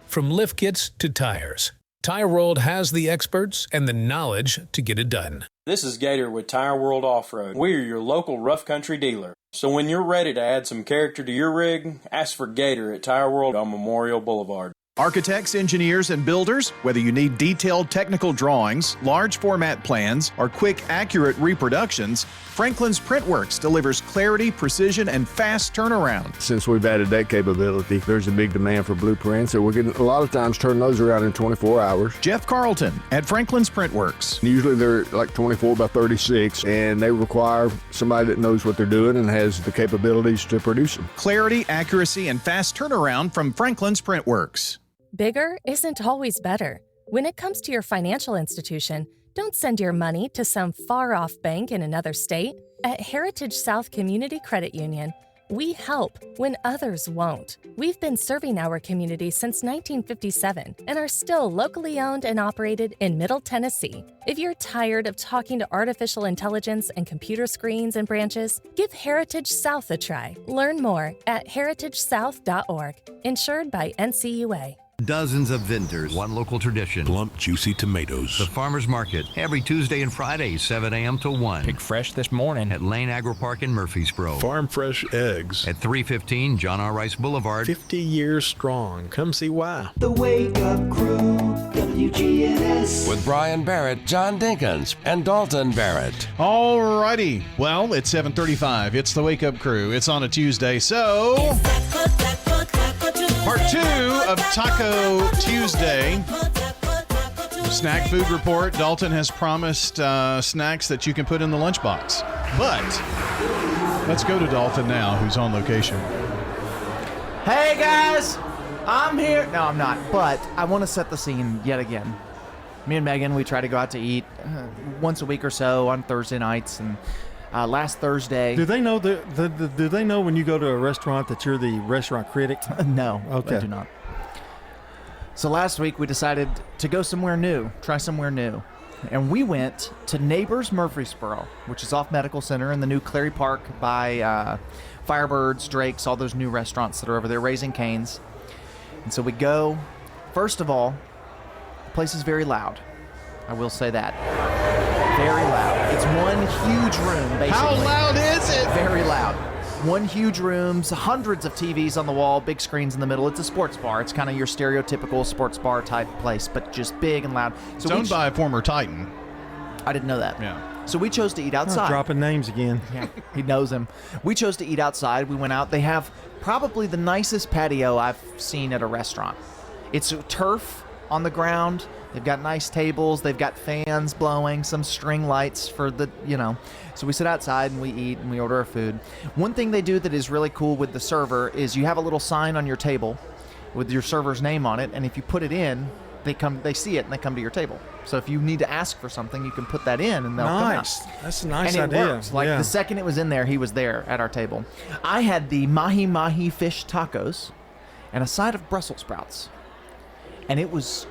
From lift kits to tires, Tire World has the experts and the knowledge to get it done. This is Gator with Tire World Off-Road. We're your local rough country dealer. So when you're ready to add some character to your rig, ask for Gator at Tire World on Memorial Boulevard. Architects, engineers, and builders, whether you need detailed technical drawings, large format plans, or quick, accurate reproductions, Franklin's Printworks delivers clarity, precision, and fast turnaround. Since we've added that capability, there's a big demand for blueprints, so we're getting a lot of times turn those around in 24 hours. Jeff Carlton at Franklin's Printworks. Usually they're like 24 by 36, and they require somebody that knows what they're doing and has the capabilities to produce them. Clarity, accuracy, and fast turnaround from Franklin's Printworks. Bigger isn't always better. When it comes to your financial institution, don't send your money to some far-off bank in another state. At Heritage South Community Credit Union, We help when others won't. We've been serving our community since 1957 and are still locally owned and operated in Middle Tennessee. If you're tired of talking to artificial intelligence and computer screens and branches, give Heritage South a try. Learn more at heritagesouth.org. Insured by NCUA. Dozens of vendors, one local tradition. Plump, juicy tomatoes. The Farmers Market, every Tuesday and Friday, 7 a.m. to 1. Pick fresh this morning. At Lane Agro Park in Murfreesboro. Farm fresh eggs. At 315 John R. Rice Boulevard. 50 years strong. Come see why. The Wake Up Crew, WGNS. With Brian Barrett, John Dinkins, and Dalton Barrett. All righty. Well, it's 7:35. It's the Wake Up Crew. It's on a Tuesday, so... Part 2 of Taco Tuesday. Snack food report. Dalton has promised snacks that you can put in the lunchbox. But let's go to Dalton now, who's on location. Hey guys, I'm here. No, I'm not. But I want to set the scene yet again. Me and Megan, we try to go out to eat once a week or so on Thursday nights, and last Thursday. Do they know do they know when you go to a restaurant that you're the restaurant critic? No, okay. I do not. So last week we decided to go somewhere new, try somewhere new. And we went to Neighbors Murfreesboro, which is off Medical Center in the new Clary Park by Firebirds, Drake's, all those new restaurants that are over there, Raising Cane's. And so we go. First of all, the place is very loud. I will say that. Very loud. It's one huge room, basically. How loud is it? Very loud. One huge room, hundreds of TVs on the wall, big screens in the middle. It's a sports bar. It's kind of your stereotypical sports bar type place, but just big and loud. So it's owned by a former Titan. I didn't know that. Yeah. So we chose to eat outside. Dropping names again. Yeah, he knows him. We chose to eat outside. We went out. They have probably the nicest patio I've seen at a restaurant. It's turf on the ground. They've got nice tables. They've got fans blowing, some string lights for the, So we sit outside and we eat and we order our food. One thing they do that is really cool with the server is you have a little sign on your table with your server's name on it, and if you put it in, they see it and they come to your table. So if you need to ask for something, you can put that in and they'll come out. That's a nice and it idea. Works. Like the second it was in there, he was there at our table. I had the mahi mahi fish tacos and a side of Brussels sprouts. And it was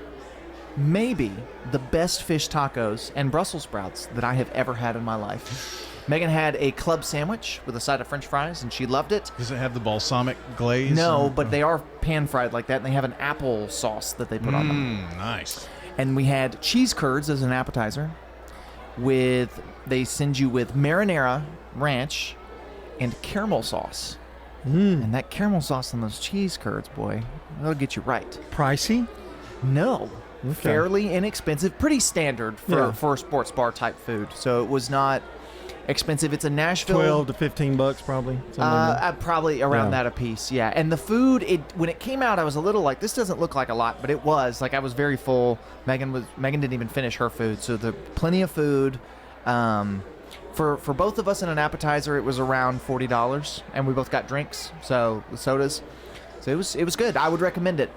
maybe the best fish tacos and Brussels sprouts that I have ever had in my life. Megan had a club sandwich with a side of French fries, and she loved it. Does it have the balsamic glaze? No, but they are pan-fried like that, and they have an apple sauce that they put on them. Nice. And we had cheese curds as an appetizer. They send you with marinara, ranch, and caramel sauce. And that caramel sauce on those cheese curds, boy, that'll get you right. Pricey? No. Okay. Fairly inexpensive. Pretty standard for a sports bar type food. So it was not expensive. It's a Nashville. $12 to $15 probably. Probably around that a piece, yeah. And the food, when it came out, I was a little like, this doesn't look like a lot, but it was. Like, I was very full. Megan didn't even finish her food, so plenty of food. For both of us in an appetizer, it was around $40, and we both got drinks, so the sodas. So it was good. I would recommend it.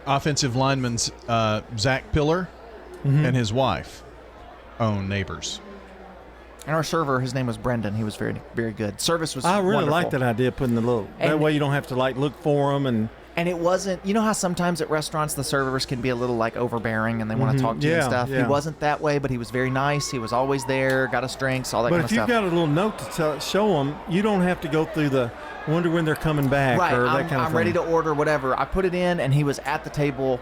Offensive lineman Zach Pillar and his wife own Neighbors. And our server, his name was Brendan. He was very, very good. Service was I really wonderful. like that idea, putting the little. That way you don't have to look for them And it wasn't. You know how sometimes at restaurants the servers can be a little overbearing and they want to talk to you and stuff. Yeah. He wasn't that way, but he was very nice. He was always there, got us drinks, all that kind of stuff. But if you've got a little note to show them, you don't have to go through the wonder when they're coming back or that kind of thing. I'm ready to order whatever. I put it in, and he was at the table,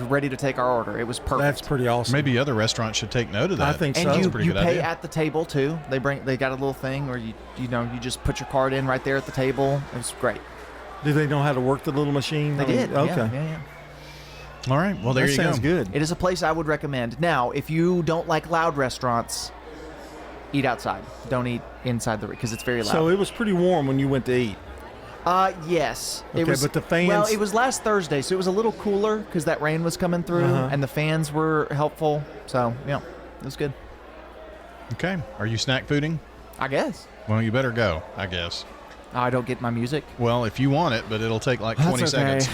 ready to take our order. It was perfect. That's pretty awesome. Maybe other restaurants should take note of that. I think so. And That's a pretty you good pay idea. at the table too. They got a little thing where you just put your card in right there at the table. It was great. Do they know how to work the little machine? They did. Okay. Yeah. All right. Well, there you go. That sounds good. It is a place I would recommend. Now, if you don't like loud restaurants, eat outside. Don't eat inside because it's very loud. So it was pretty warm when you went to eat. Yes. Okay, it was, but the fans. Well, it was last Thursday, so it was a little cooler because that rain was coming through, and the fans were helpful. So yeah, it was good. Okay. Are you snack fooding? I guess. Well, you better go, I guess. I don't get my music. Well, if you want it, but it'll take like 20 seconds.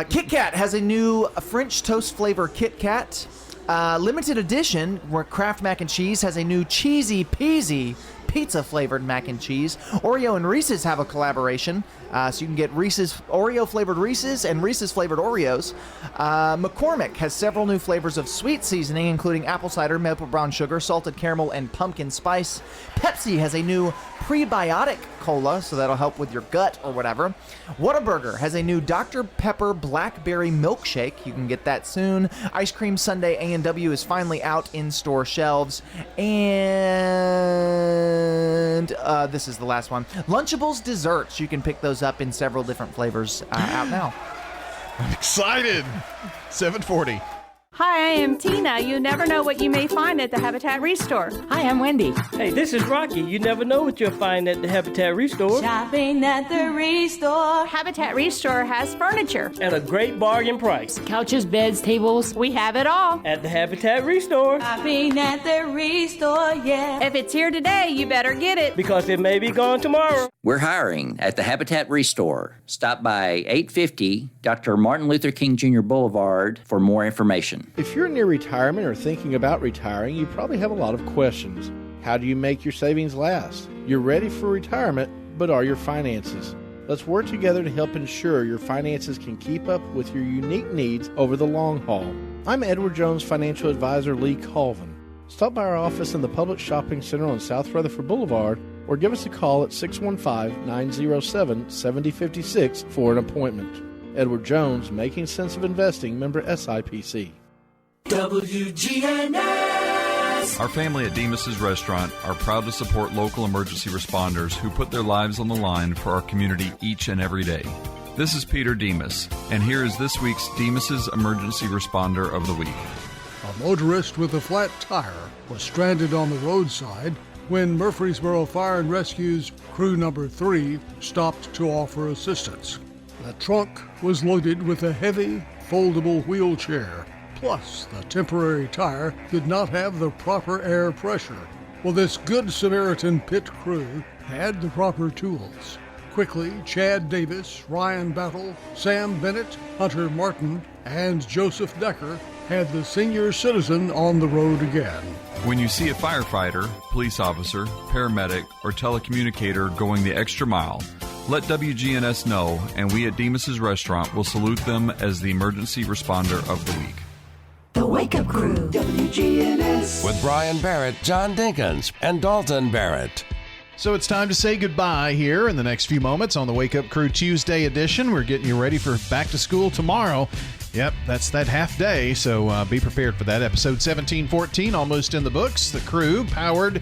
Kit Kat has a new French toast flavor Kit Kat. Limited edition, where Kraft Mac and Cheese has a new cheesy peasy pizza-flavored mac and cheese. Oreo and Reese's have a collaboration, so you can get Reese's Oreo-flavored Reese's and Reese's-flavored Oreos. McCormick has several new flavors of sweet seasoning, including apple cider, maple brown sugar, salted caramel, and pumpkin spice. Pepsi has a new prebiotic cola, so that'll help with your gut or whatever. Whataburger has a new Dr. Pepper Blackberry Milkshake. You can get that soon. Ice Cream Sundae A&W is finally out in store shelves. And this is the last one. Lunchables desserts. You can pick those up in several different flavors out now. I'm excited. 7:40. Hi, I am Tina. You never know what you may find at the Habitat Restore. Hi, I'm Wendy. Hey, this is Rocky. You never know what you'll find at the Habitat Restore. Shopping at the Restore. Habitat Restore has furniture. At a great bargain price. Couches, beds, tables. We have it all. At the Habitat Restore. Shopping at the Restore, yeah. If it's here today, you better get it. Because it may be gone tomorrow. We're hiring at the Habitat Restore. Stop by 850 Dr. Martin Luther King Jr. Boulevard for more information. If you're near retirement or thinking about retiring, you probably have a lot of questions. How do you make your savings last? You're ready for retirement, but are your finances? Let's work together to help ensure your finances can keep up with your unique needs over the long haul. I'm Edward Jones financial advisor Lee Colvin. Stop by our office in the Public Shopping Center on South Rutherford Boulevard or give us a call at 615-907-7056 for an appointment. Edward Jones, Making Sense of Investing, member SIPC. WGNS. Our family at Demas's Restaurant are proud to support local emergency responders who put their lives on the line for our community each and every day. This is Peter Demas, and here is this week's Demas's Emergency Responder of the Week. A motorist with a flat tire was stranded on the roadside when Murfreesboro Fire and Rescue's crew number 3 stopped to offer assistance. The trunk was loaded with a heavy, foldable wheelchair. Plus, the temporary tire did not have the proper air pressure. Well, this Good Samaritan pit crew had the proper tools. Quickly, Chad Davis, Ryan Battle, Sam Bennett, Hunter Martin, and Joseph Decker had the senior citizen on the road again. When you see a firefighter, police officer, paramedic, or telecommunicator going the extra mile, let WGNS know, and we at Demas's Restaurant will salute them as the Emergency Responder of the Week. The Wake Up Crew, WGNS. With Brian Barrett, John Dinkins, and Dalton Barrett. So it's time to say goodbye here in the next few moments on the Wake Up Crew Tuesday edition. We're getting you ready for back to school tomorrow. Yep, that's that half day, so be prepared for that. Episode 1714, almost in the books. The Crew, powered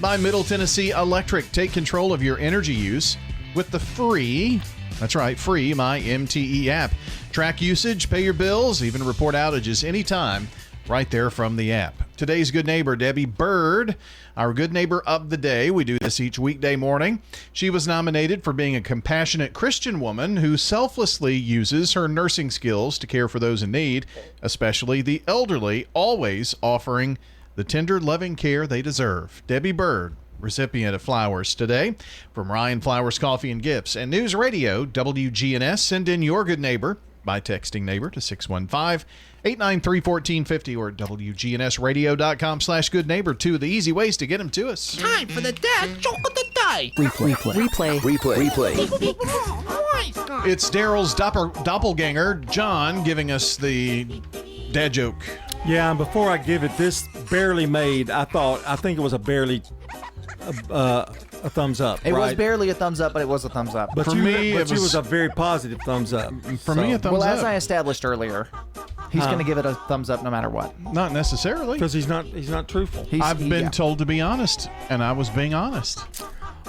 by Middle Tennessee Electric. Take control of your energy use with the free, that's right, free My MTE app. Track usage, pay your bills, even report outages anytime right there from the app. Today's good neighbor, Debbie Bird, our good neighbor of the day. We do this each weekday morning. She was nominated for being a compassionate Christian woman who selflessly uses her nursing skills to care for those in need, especially the elderly, always offering the tender, loving care they deserve. Debbie Bird, recipient of flowers today from Ryan Flowers Coffee and Gifts and News Radio WGNS. Send in your good neighbor by texting neighbor to 615-893-1450 or WGNSradio.com /good neighbor. Two of the easy ways to get them to us. Time for the dad joke of the day. Replay. It's Daryl's doppelganger, John, giving us the dad joke. Yeah, and before I give it, this barely made, I think it was a barely a thumbs up. It was barely a thumbs up, but it was a thumbs up. But for me, it was a very positive thumbs up. For me, a thumbs up. Well, as I established earlier, he's going to give it a thumbs up no matter what. Not necessarily. Because he's not truthful. I've been told to be honest, and I was being honest.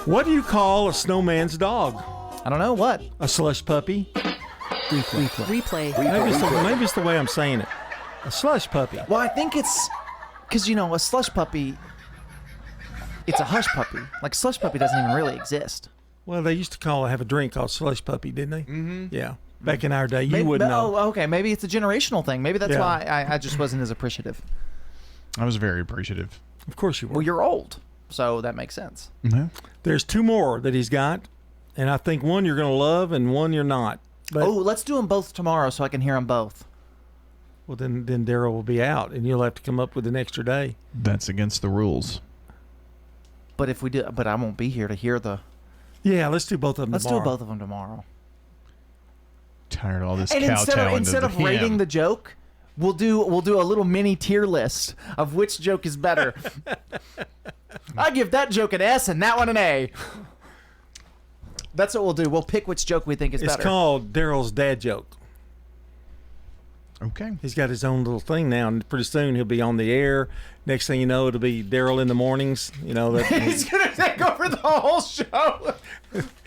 What do you call a snowman's dog? I don't know. What? A slush puppy? Replay. Maybe it's the way I'm saying it. A slush puppy. Well, I think it's because, a slush puppy, it's a hush puppy. Like, slush puppy doesn't even really exist. Well, they used to have a drink called slush puppy, didn't they? Mm-hmm. Yeah. Back in our day, you wouldn't know. Oh, okay. Maybe it's a generational thing. Maybe that's why I just wasn't as appreciative. I was very appreciative. Of course you were. Well, you're old, so that makes sense. Mm-hmm. There's two more that he's got, and I think one you're going to love and one you're not. But, let's do them both tomorrow so I can hear them both. Well, then Daryl will be out, and you'll have to come up with an extra day. That's against the rules. But if we do, but I won't be here to hear the. Yeah, let's do both of them. Let's tomorrow. do both of them tomorrow. Tired of all this And kowtowing instead of rating the joke, we'll do a little mini tier list of which joke is better. I give that joke an S and that one an A. That's what we'll do. We'll pick which joke we think is better. It's called Daryl's dad joke. Okay. He's got his own little thing now, and pretty soon he'll be on the air. Next thing you know, it'll be Daryl in the mornings. You know that he's gonna take over the whole show.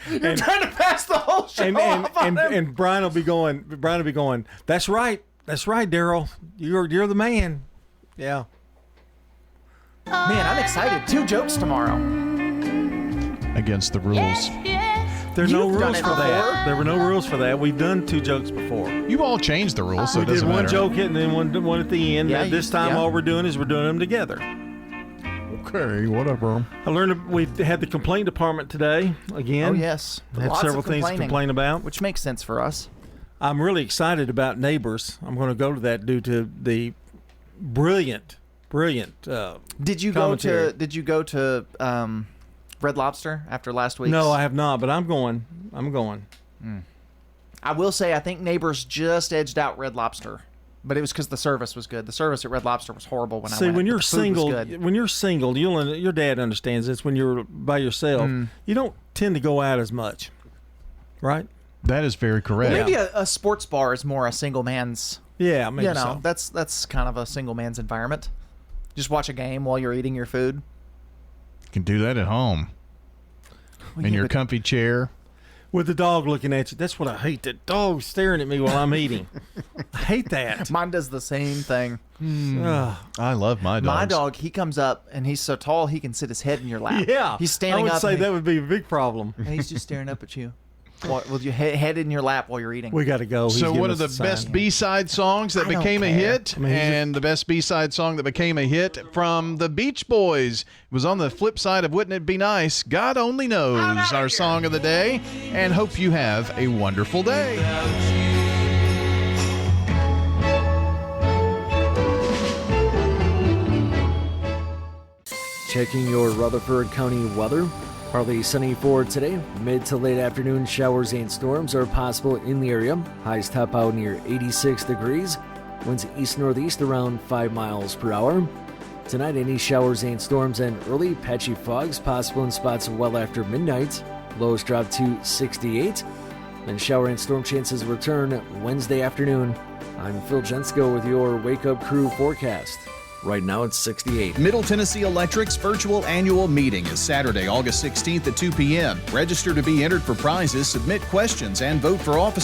You're trying to pass the whole show off on him. And Brian will be going. That's right, Daryl. You're the man. Yeah. Man, I'm excited. 2 jokes tomorrow. Against the rules. There are no rules for that. There were no rules for that. We've done 2 jokes before. You all changed the rules, so it doesn't matter. We did one joke and then one at the end. Yeah, this time, all we're doing is we're doing them together. Okay, whatever. I learned we had the complaint department today again. Oh yes, had lots several of things to complain about, which makes sense for us. I'm really excited about Neighbors. I'm going to go to that due to the brilliant. Did you go to Red Lobster after last week? No, I have not, but I'm going. I will say I think Neighbors just edged out Red Lobster, but it was because the service was good. The service at Red Lobster was horrible when I went. See, when you're single, your dad understands this. When you're by yourself, you don't tend to go out as much, right? That is very correct. Well, maybe a sports bar is more a single man's. Yeah, maybe so. That's kind of a single man's environment. Just watch a game while you're eating your food. You can do that at home. In your comfy chair. With the dog looking at you. That's what I hate. The dog staring at me while I'm eating. I hate that. Mine does the same thing. I love my dog. My dog, he comes up and he's so tall he can sit his head in your lap. Yeah. He's standing up. I would say that would be a big problem. And he's just staring up at you. With your head in your lap while you're eating. We got to go. So one of the best B-side songs that became a hit, and the best B-side song that became a hit from the Beach Boys was on the flip side of Wouldn't It Be Nice? God Only Knows, our song of the day, and hope you have a wonderful day. Checking your Rutherford County weather. Partly sunny for today. Mid to late afternoon showers and storms are possible in the area. Highs top out near 86 degrees. Winds east-northeast around 5 miles per hour. Tonight, any showers and storms and early patchy fogs possible in spots well after midnight. Lows drop to 68. Then shower and storm chances return Wednesday afternoon. I'm Phil Jensko with your Wake Up Crew forecast. Right now it's 68. Middle Tennessee Electric's virtual annual meeting is Saturday, August 16th at 2 p.m. Register to be entered for prizes, submit questions, and vote for office.